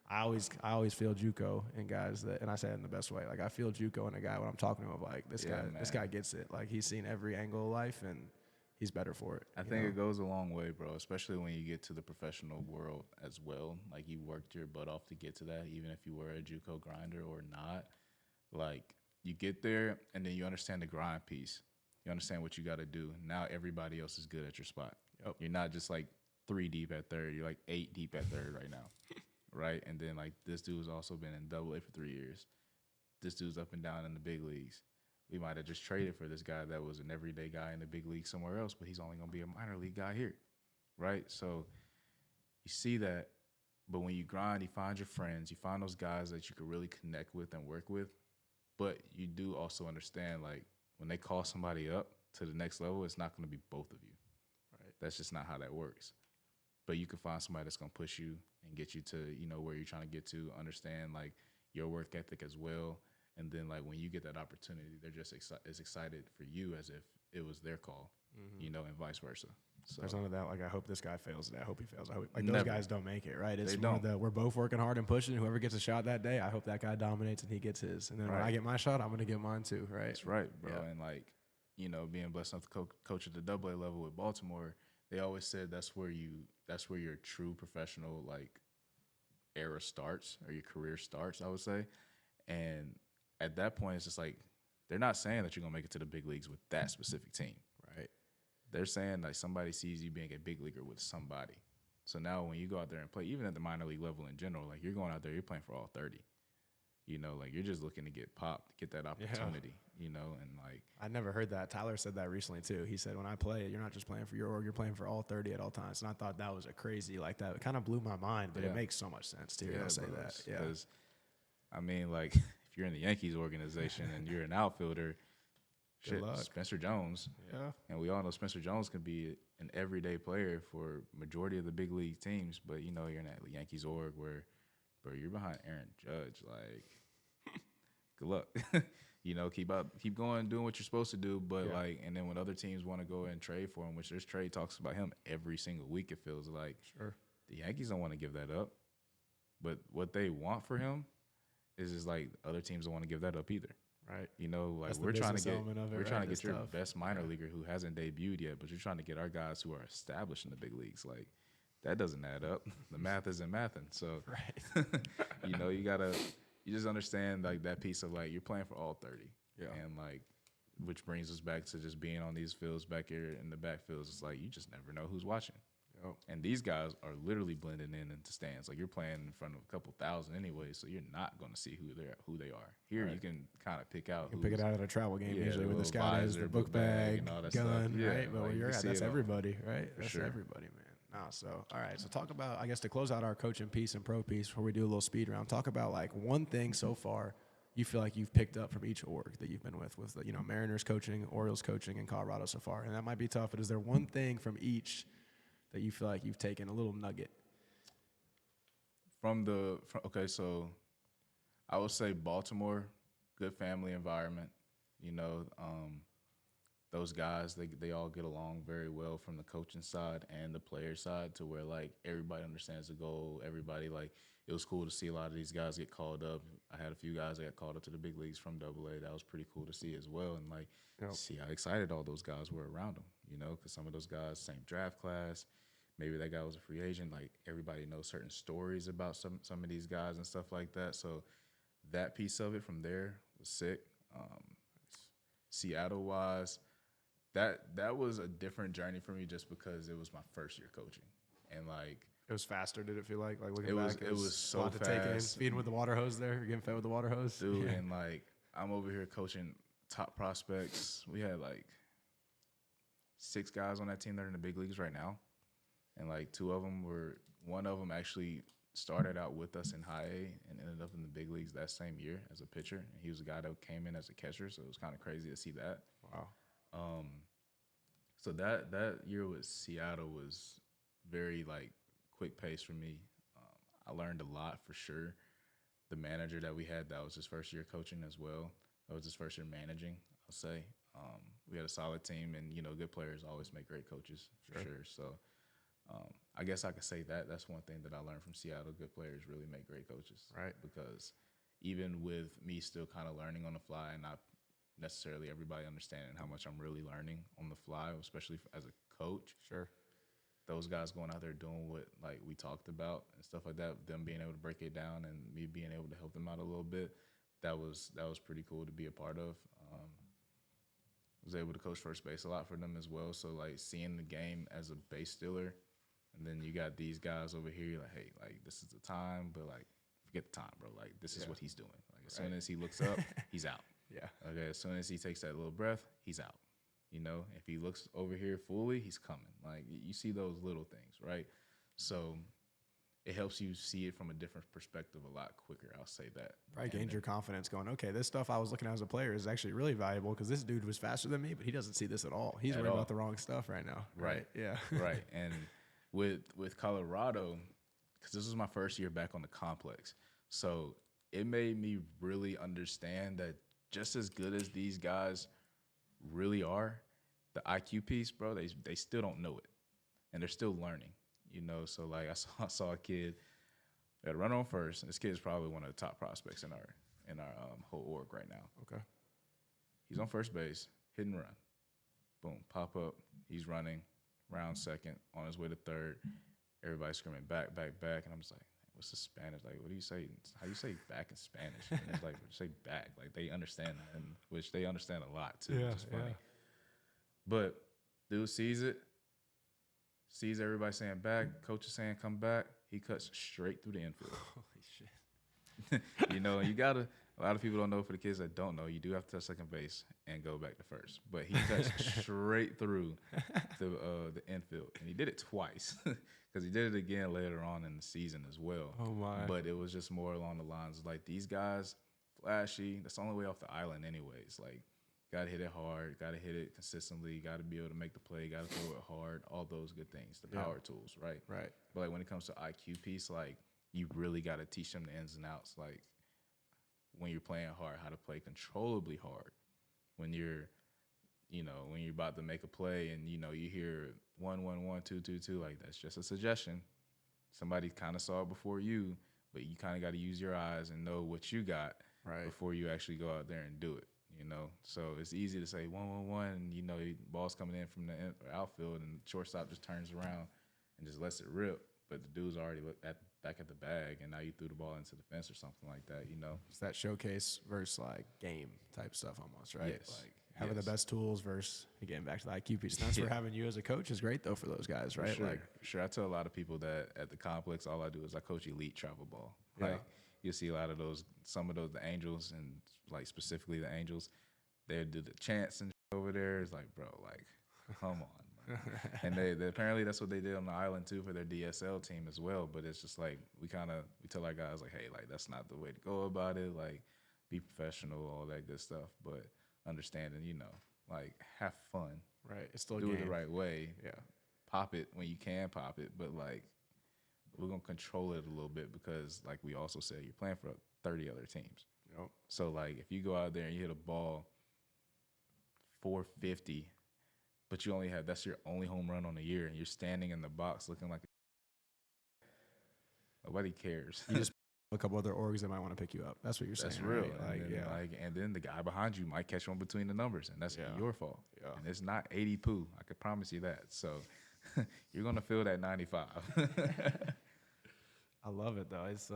I always feel JUCO in guys that, and I say it in the best way, like I feel JUCO in a guy when I'm talking to him, like this guy gets it. Like he's seen every angle of life and he's better for it. I think it goes a long way, bro, especially when you get to the professional world as well. Like, you worked your butt off to get to that, even if you were a JUCO grinder or not. Like, you get there, and then you understand the grind piece. You understand what you got to do. Now everybody else is good at your spot. Yep. You're not just, like, 3 deep at third. You're, like, 8 deep at third right now, right? And then, like, this dude's also been in Double-A for 3 years. This dude's up and down in the big leagues. We might have just traded for this guy that was an everyday guy in the big league somewhere else, but he's only going to be a minor league guy here, right? So you see that, but when you grind, you find your friends, you find those guys that you can really connect with and work with, but you do also understand, like, when they call somebody up to the next level, it's not going to be both of you. Right? That's just not how that works. But you can find somebody that's going to push you and get you to, you know, where you're trying to get to, understand like your work ethic as well. And then like when you get that opportunity, they're just as excited for you as if it was their call, you know, and vice versa. So there's none of that. Like, I hope this guy fails today. I hope he fails. I hope, like, Never. those guys don't make it, right? It's They more don't. the, we're both working hard and pushing. Whoever gets a shot that day, I hope that guy dominates and he gets his. And then when I get my shot, I'm going to get mine too, right? That's right, bro. Yeah. And like, you know, being blessed enough to coach at the AA level with Baltimore, they always said that's where your true professional like era starts, or your career starts, I would say. And at that point, it's just like they're not saying that you're gonna make it to the big leagues with that specific team, right? They're saying like somebody sees you being a big leaguer with somebody. So now when you go out there and play, even at the minor league level in general, like you're going out there, you're playing for all 30. You know, like you're just looking to get popped, get that opportunity, you know, and like. I never heard that. Tyler said that recently too. He said, when I play, you're not just playing for your org, you're playing for all 30 at all times. And I thought that was a crazy, like that. It kind of blew my mind, but it makes so much sense to hear him say that. Yeah. Because, I mean, like, if you're in the Yankees organization and you're an outfielder, shit, luck. Spencer Jones. Yeah. And we all know Spencer Jones can be an everyday player for majority of the big league teams, but, you know, you're in that Yankees org where, bro, you're behind Aaron Judge. Like, good luck. You know, keep going, doing what you're supposed to do. But, like, and then when other teams want to go and trade for him, which there's trade talks about him every single week, it feels like. Sure. The Yankees don't want to give that up. But what they want for him is just like other teams don't want to give that up either. Right. You know, like That's the we're trying to business get element of it, we're trying to right? get your That's tough. best minor leaguer who hasn't debuted yet, but you're trying to get our guys who are established in the big leagues. Like that doesn't add up. The math isn't mathing. So Right. you know, you just understand like that piece of like you're playing for all 30. Yeah. And like which brings us back to just being on these fields back here in the backfields. It's like you just never know who's watching. Yep. And these guys are literally blending in into stands. Like you're playing in front of a couple thousand anyway, so you're not going to see who they are. Here you can kind of pick out. You can pick it out at a travel game usually the where the little scout is, visor, the book bag, and all that gun, stuff. Yeah, right? But like, where you you're can at, see that's it all. everybody, right? That's sure. everybody, man. So, all right. So talk about, I guess, to close out our coaching piece and pro piece before we do a little speed round, talk about like one thing so far you feel like you've picked up from each org that you've been with, you know, Mariners coaching, Orioles coaching, and Colorado so far. And that might be tough, but is there one thing from each that you feel like you've taken a little nugget? Okay, so I would say Baltimore, good family environment. You know, those guys, they all get along very well from the coaching side and the player side to where, like, everybody understands the goal. Everybody, like, it was cool to see a lot of these guys get called up. I had a few guys that got called up to the big leagues from AA. That was pretty cool to see as well. And, like, see how excited all those guys were around them, you know, because some of those guys, same draft class. Maybe that guy was a free agent. Like, everybody knows certain stories about some of these guys and stuff like that. So that piece of it from there was sick. Seattle-wise, that was a different journey for me just because it was my first year coaching. And, like, It was faster, did it feel like? Like looking it back, was so a lot to take in. fast. Feeding with the water hose there, getting fed with the water hose. Dude, Yeah. and, like, I'm over here coaching top prospects. We had, like, 6 guys on that team that are in the big leagues right now. And, like, one of them actually started out with us in high A and ended up in the big leagues that same year as a pitcher. And he was a guy that came in as a catcher, so it was kind of crazy to see that. Wow. So that year with Seattle was very, like, quick pace for me. I learned a lot for sure. The manager that we had, that was his first year coaching as well. That was his first year managing, I'll say. We had a solid team, and, you know, good players always make great coaches for sure. So I guess I could say that's one thing that I learned from Seattle. Good players really make great coaches. Right. Because even with me still kind of learning on the fly and not necessarily everybody understanding how much I'm really learning on the fly, especially as a coach. Sure. Those guys going out there doing what, like, we talked about and stuff like that, them being able to break it down and me being able to help them out a little bit, that was pretty cool to be a part of. Was able to coach first base a lot for them as well. So, like, seeing the game as a base stealer, and then you got these guys over here, like, hey, like, this is the time, but, like, forget the time, bro. Like, this is what he's doing. Like, as soon as he looks up, he's out. Yeah. Okay, as soon as he takes that little breath, he's out. You know, if he looks over here fully, he's coming. Like, you see those little things, right? So it helps you see it from a different perspective a lot quicker. I'll say that. Probably gained your confidence going, okay, this stuff I was looking at as a player is actually really valuable because this dude was faster than me, but he doesn't see this at all. He's worried about the wrong stuff right now. Right. Yeah. Right. And with Colorado, because this was my first year back on the complex. So it made me really understand that just as good as these guys really are, the IQ piece, bro, they still don't know it, and they're still learning. So like I saw a kid that run on first, and this kid is probably one of the top prospects in our whole org right now. Okay. He's on first base, hit and run. Boom, pop up. He's running, round second, on his way to third. Everybody's screaming back, back, back, and I'm just like, what's the Spanish? Like, what do you say? How do you say back in Spanish? And it's like, say back. Like, they understand that, and which they understand a lot, too, which is funny. Yeah. But dude sees it, sees everybody saying back, coach is saying come back. He cuts straight through the infield. Holy shit. And you got to, a lot of people don't know, for the kids that don't know, you do have to touch second base and go back to first. But he cuts straight through the infield. And he did it twice, because he did it again later on in the season as well. Oh, my. But it was just more along the lines of, like, these guys, flashy. That's the only way off the island anyways. Like, got to hit it hard, got to hit it consistently, got to be able to make the play, got to throw it hard, all those good things, the power tools, right? Right. But, like, when it comes to IQ piece, like, you really got to teach them the ins and outs, like, when you're playing hard, how to play controllably hard. When you're about to make a play and, you hear 1-1-1, 2-2-2, like, that's just a suggestion. Somebody kind of saw it before you, but you kind of got to use your eyes and know what you got before you actually go out there and do it, So it's easy to say 1-1-1, and, ball's coming in from the outfield, and shortstop just turns around and just lets it rip. But the dude's already back at the bag, and now you threw the ball into the fence or something like that, It's that showcase versus, like, game type stuff almost, right? Yes. Like, having the best tools versus, again, back to the IQ piece. That's where having you as a coach is great, though, for those guys, right? For sure. I tell a lot of people that at the complex, all I do is I coach elite travel ball. Yeah. Like, you'll see a lot of some of those, the Angels, and, like, specifically the Angels, they do the chants and over there. It's like, bro, like, come on. And they apparently that's what they did on the island too for their DSL team as well. But it's just like we tell our guys, like, hey, like, that's not the way to go about it. Like, be professional, all that good stuff. But understanding, like, have fun. Right. It's still do it the right way. Yeah. Pop it when you can pop it, but, like, we're gonna control it a little bit because, like we also said, you're playing for 30 other teams. Yep. So, like, if you go out there and you hit a ball 450. But that's your only home run on the year, and you're standing in the box looking like nobody cares. You just a couple other orgs that might want to pick you up. That's what you're saying. That's real. Right? And then the guy behind you might catch one between the numbers, and that's your fault. Yeah. And it's not 80 poo. I can promise you that. So you're gonna feel that 95. I love it though. It's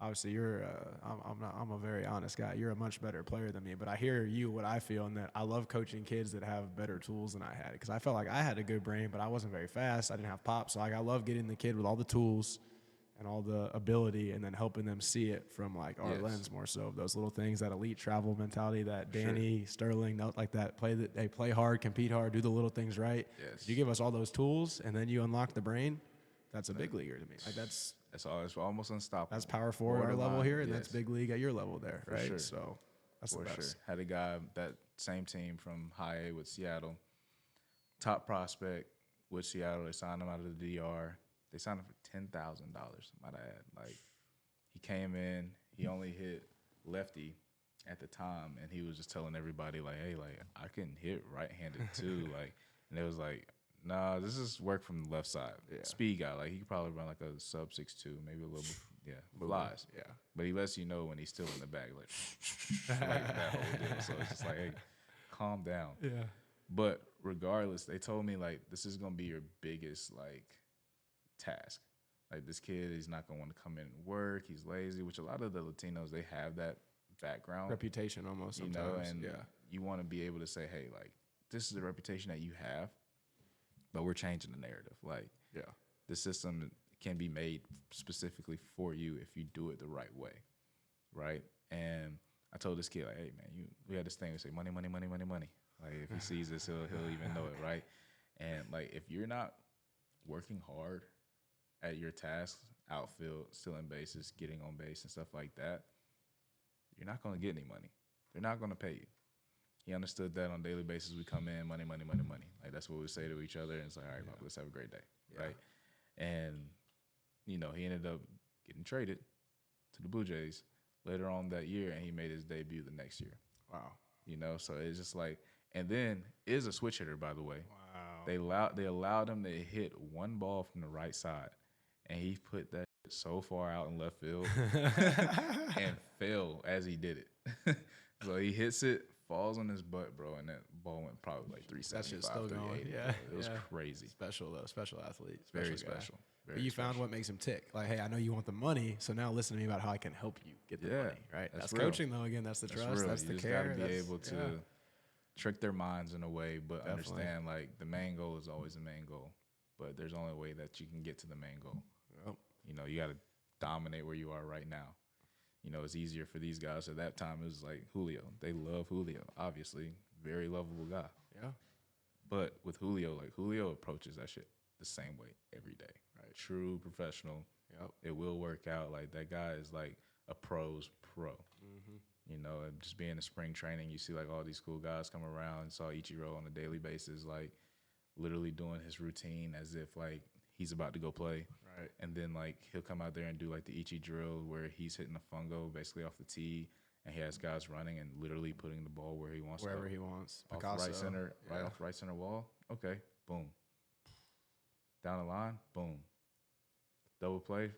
obviously I'm a very honest guy. You're a much better player than me, but I hear you what I feel, and that I love coaching kids that have better tools than I had, because I felt like I had a good brain, but I wasn't very fast. I didn't have pop, so, like, I love getting the kid with all the tools and all the ability, and then helping them see it from, like, our lens more so, of those little things, that elite travel mentality that Danny, Sterling, like that they play hard, compete hard, do the little things right. Yes. You give us all those tools, and then you unlock the brain. That's a big leaguer to me. Like, it's almost unstoppable. That's power forward at our level here, and that's big league at your level there, right? Sure. So that's the best. Sure. Had a guy, that same team from High A with Seattle, top prospect with Seattle. They signed him out of the DR. They signed him for $10,000, might I add. Like, he came in, he only hit lefty at the time, and he was just telling everybody, like, hey, like, I can hit right-handed too. Like, and it was like, nah, this is work from the left side. Yeah. Speed guy. Like, he could probably run like a sub 6'2", maybe a little bit. Yeah, flies. Yeah. But he lets you know when he's still in the bag, like, like that whole deal. So it's just like, hey, calm down. Yeah. But regardless, they told me, like, this is going to be your biggest, like, task. Like, this kid is not going to want to come in and work. He's lazy, which a lot of the Latinos, they have that background. Reputation almost sometimes. And you want to be able to say, hey, like, this is the reputation that you have, but we're changing the narrative. Like, the system can be made specifically for you if you do it the right way, right? And I told this kid, like, hey, man, we had this thing, we say money, money, money, money, money. Like, if he sees this, he'll even know it, right? And, like, if you're not working hard at your tasks, outfield, stealing bases, getting on base and stuff like that, you're not going to get any money. They're not going to pay you. He understood that on a daily basis. We come in, money, money, money, money. Like, that's what we say to each other. And it's like, all right, let's have a great day, right? And he ended up getting traded to the Blue Jays later on that year, and he made his debut the next year. Wow. So it's just like, and then is a switch hitter, by the way. Wow. They allowed him to hit one ball from the right side, and he put that so far out in left field and fell as he did it. So he hits it, falls on his butt, bro, and that ball went probably like 375, still going. 380. Yeah, It was crazy. Special though, special athlete, Very guy. special. But you found what makes him tick. Like, hey, I know you want the money, so now listen to me about how I can help you get the money. Right? That's real. coaching though. Again, that's the trust. Real. That's you the just care. gotta be able to trick their minds in a way, but understand like the main goal is always the main goal. But there's only a way that you can get to the main goal. Yep. You got to dominate where you are right now. It's easier for these guys. At that time, it was like Julio. They love Julio, obviously. Very lovable guy. Yeah. But with Julio, like Julio approaches that shit the same way every day. Right. True professional. Yep. It will work out. Like that guy is like a pro's pro. Mm-hmm. And just being in spring training, you see like all these cool guys come around. You saw Ichiro on a daily basis, like literally doing his routine as if like he's about to go play. Right. And then like he'll come out there and do like the Ichi drill where he's hitting the fungo basically off the tee, and he has guys running and literally putting the ball where he wants Wherever to. he wants. Off Picasso. right center, right off right center wall. Okay, boom. Down the line, boom. Double play,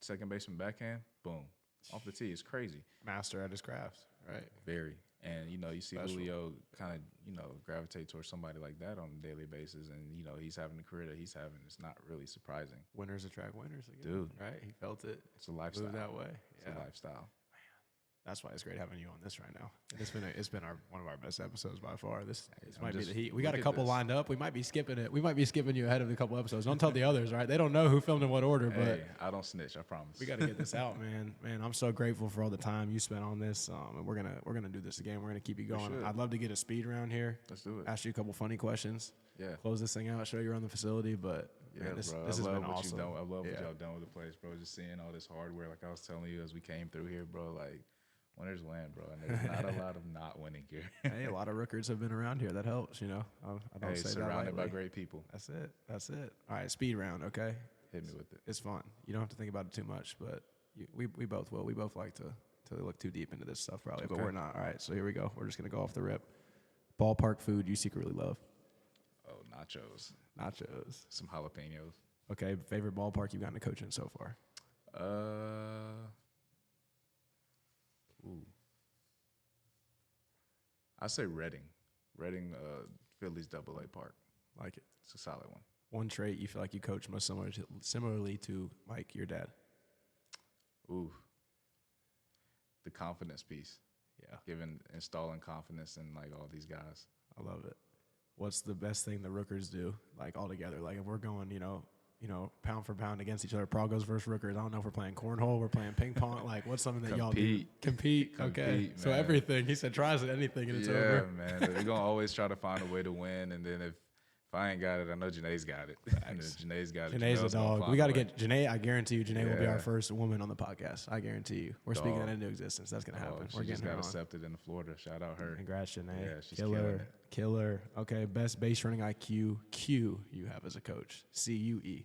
second baseman backhand, boom. Off the tee, it's crazy. Master at his craft, right? Very. And, you see Special. Julio kind of, gravitate towards somebody like that on a daily basis. And, he's having the career that he's having. It's not really surprising. Winners attract winners again. Dude. Right? He felt it. It's a lifestyle. Moved that way. It's a lifestyle. That's why it's great having you on this right now. It's been one of our best episodes by far. This might be just- the heat. We got a look at couple this. lined up. We might be skipping it. We might be skipping you ahead of a couple episodes. Don't tell the others, right? They don't know who filmed in what order, but Hey, I don't snitch, I promise. we got to get this out, man. Man, I'm so grateful for all the time you spent on this. And we're gonna do this again. We're gonna keep you going. should. I'd love to get a speed round here. Let's do it. Ask you a couple funny questions. Yeah. Close this thing out. Show you around the facility, but Yeah, man, this bro. has I love been what awesome. you've done. I love what Yeah. y'all done with the place, bro. Just seeing all this hardware, like I was telling you as we came through here, bro. Like, winners win, bro. And there's not a lot of not winning here. Hey, a lot of Rookers have been around here. That helps, I don't say that surrounded by lightly. great people. That's it. All right, speed round, okay? Hit me with it. It's fun. You don't have to think about it too much, but we both will. We both like to look too deep into this stuff probably, but Okay. we're not. All right, so here we go. We're just going to go off the rip. Ballpark food you secretly love. Oh, nachos. Nachos. Some jalapenos. Okay, favorite ballpark you've gotten to coach in so far? I say Reading. Reading, Phillies AA Park. Like it. It's a solid one. One trait you feel like you coach most similarly to Mike, your dad. Ooh. The confidence piece. Yeah, Installing confidence in like all these guys. I love it. What's the best thing the Rookers do, like all together? Like if we're going, pound for pound against each other, Pralgos versus Rookers. I don't know if we're playing cornhole, we're playing ping pong. Like what's something that y'all do? Compete. Okay. Compete, So man. everything. He said tries at anything and it's Yeah, over. man. We're gonna always try to find a way to win, and then if I ain't got it, I know Janae's got it. And if Janae's got it. Janae's a Janelle's gonna dog. find We got to a way. get Janae. I guarantee you, Janae will be Yeah. our first woman on the podcast. I guarantee you. We're speaking Dog. that into existence. That's gonna happen. She We're just getting her got on. accepted in Florida. Shout out her. Congrats, Janae. Yeah, she's killing it. Killer. Okay, best base running IQ Q you have as a coach. CUE.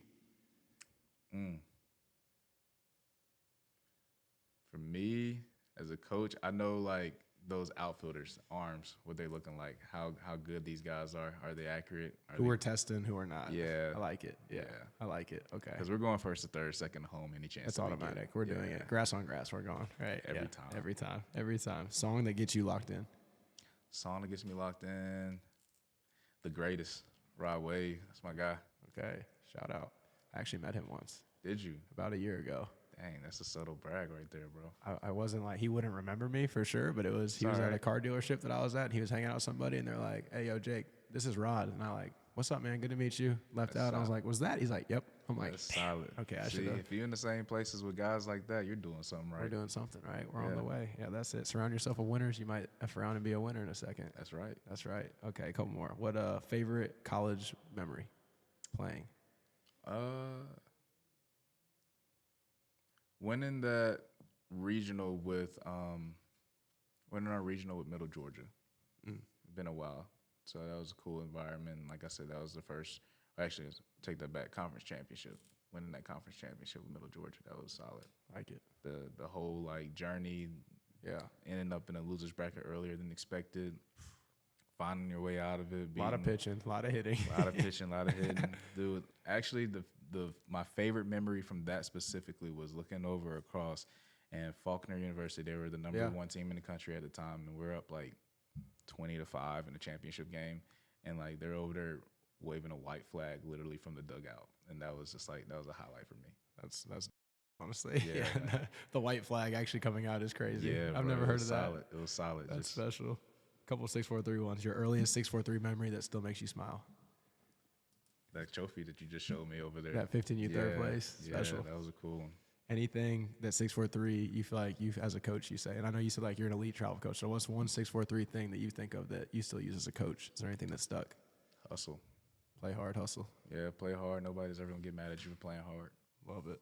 For me, as a coach, I know like those outfielders' arms, what they looking like, how good these guys are. Are they accurate? Who we're testing, who we're not. Yeah. I like it. Yeah. Yeah. I like it. Okay. Because we're going first to third, second to home, any chance. It's that we automatic. get. We're doing Yeah. it. Grass on grass, we're going. Right. Every Yeah. time. Every time. Song that gets you locked in. Song that gets me locked in. The greatest, Rod Wave. That's my guy. Okay. Shout out. I actually met him once, Did you? about a year ago. Dang, that's a subtle brag right there, bro. I wasn't like, he wouldn't remember me for sure, but he was at a alright. car dealership that I was at, and he was hanging out with somebody, and they're like, hey, yo, Jake, this is Rod. And I like, what's up, man? Good to meet you. Left That's out. I was solid. like, was that? He's like, yep. I'm like, That's damn. solid. Okay, I See, should have. if you're in the same places with guys like that, you're doing something right. We're doing something, right? We're on Yeah. the way. Yeah, that's it. Surround yourself with winners. You might F around and be a winner in a second. That's right. That's right. Okay, a couple more. What favorite college memory playing? Winning that regional with winning our regional with Middle Georgia. Been a while, so that was a cool environment. Like I said, that was the first. Actually, take that back. Conference championship. winning that conference championship with Middle Georgia. That was solid. Like it. The whole like journey, ending up in a loser's bracket earlier than expected, finding your way out of it. A lot of pitching, a lot of hitting. A lot of pitching, a lot of hitting. Dude, actually, my favorite memory from that specifically was looking over across, and Faulkner University, they were the number one team in the country at the time, and we're up like 20-5 in the championship game, and like they're over there waving a white flag literally from the dugout, and that was just like, that was a highlight for me. That's honestly, the white flag actually coming out is crazy. Yeah, I've bro, never heard of that. It was solid. That's special. A couple of 643 ones. Your earliest 643 memory that still makes you smile. That trophy that you just showed me over there. That 15U third place. Special. Yeah, that was a cool one. Anything that 643 you feel like you as a coach you say, and I know you said like you're an elite travel coach, so what's one 643 thing that you think of that you still use as a coach? Is there anything that stuck? Hustle. Play hard, hustle. Yeah, play hard. Nobody's ever gonna get mad at you for playing hard. Love it.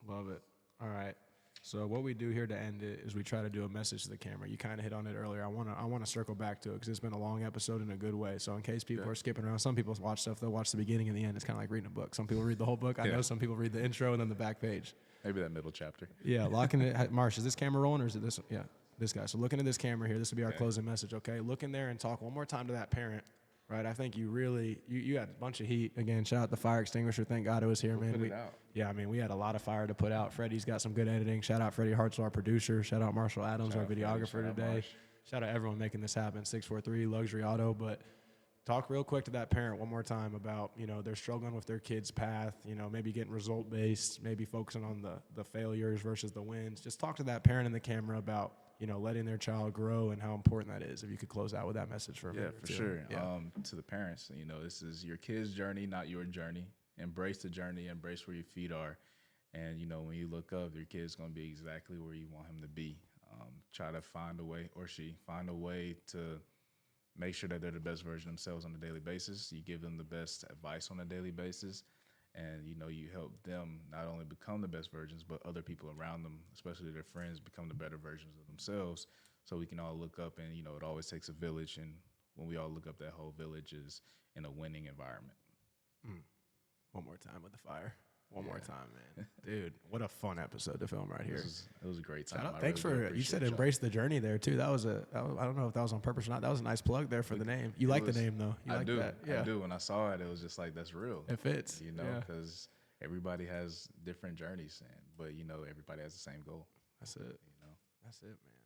Love it. All right. So what we do here to end it is we try to do a message to the camera. You kind of hit on it earlier. I want to circle back to it because it's been a long episode in a good way. So in case people are skipping around, some people watch stuff, they'll watch the beginning and the end. It's kind of like reading a book. Some people read the whole book. I know some people read the intro and then the back page. Maybe that middle chapter. Yeah, locking it. Marsh, is this camera rolling or is it this? Yeah, this guy. So looking at this camera here, this will be our closing message, okay? Look in there and talk one more time to that parent, right? I think you really, you had a bunch of heat. Again, shout out the fire extinguisher. Thank God it was here, man. Put it out. Yeah, I mean, we had a lot of fire to put out. Freddy's got some good editing. Shout out Freddy Hartzell, our producer. Shout out Marshall Adams, our videographer today. Shout out everyone making this happen. 643 Luxury Auto. But talk real quick to that parent one more time about, they're struggling with their kid's path, maybe getting result-based, maybe focusing on the failures versus the wins. Just talk to that parent in the camera about, letting their child grow and how important that is. If you could close out with that message for a minute. Yeah, for sure. To the parents, this is your kid's journey, not your journey. Embrace the journey, embrace where your feet are. And, when you look up, your kid's going to be exactly where you want him to be. Try to find a way, or find a way to make sure that they're the best version of themselves on a daily basis. You give them the best advice on a daily basis. And, you help them not only become the best versions, but other people around them, especially their friends, become the better versions of themselves. So we can all look up and, it always takes a village. And when we all look up, that whole village is in a winning environment. One more time with the fire. One more time, man. Dude, what a fun episode to film right here. It was a great time. Thanks for, you said embrace the journey there, too. I don't know if that was on purpose or not. That was a nice plug there for the name. You like the name, though. I do. That. Yeah. I do. When I saw it, it was just like, that's real. It fits. Because everybody has different journeys, but, everybody has the same goal. That's it. That's it, man.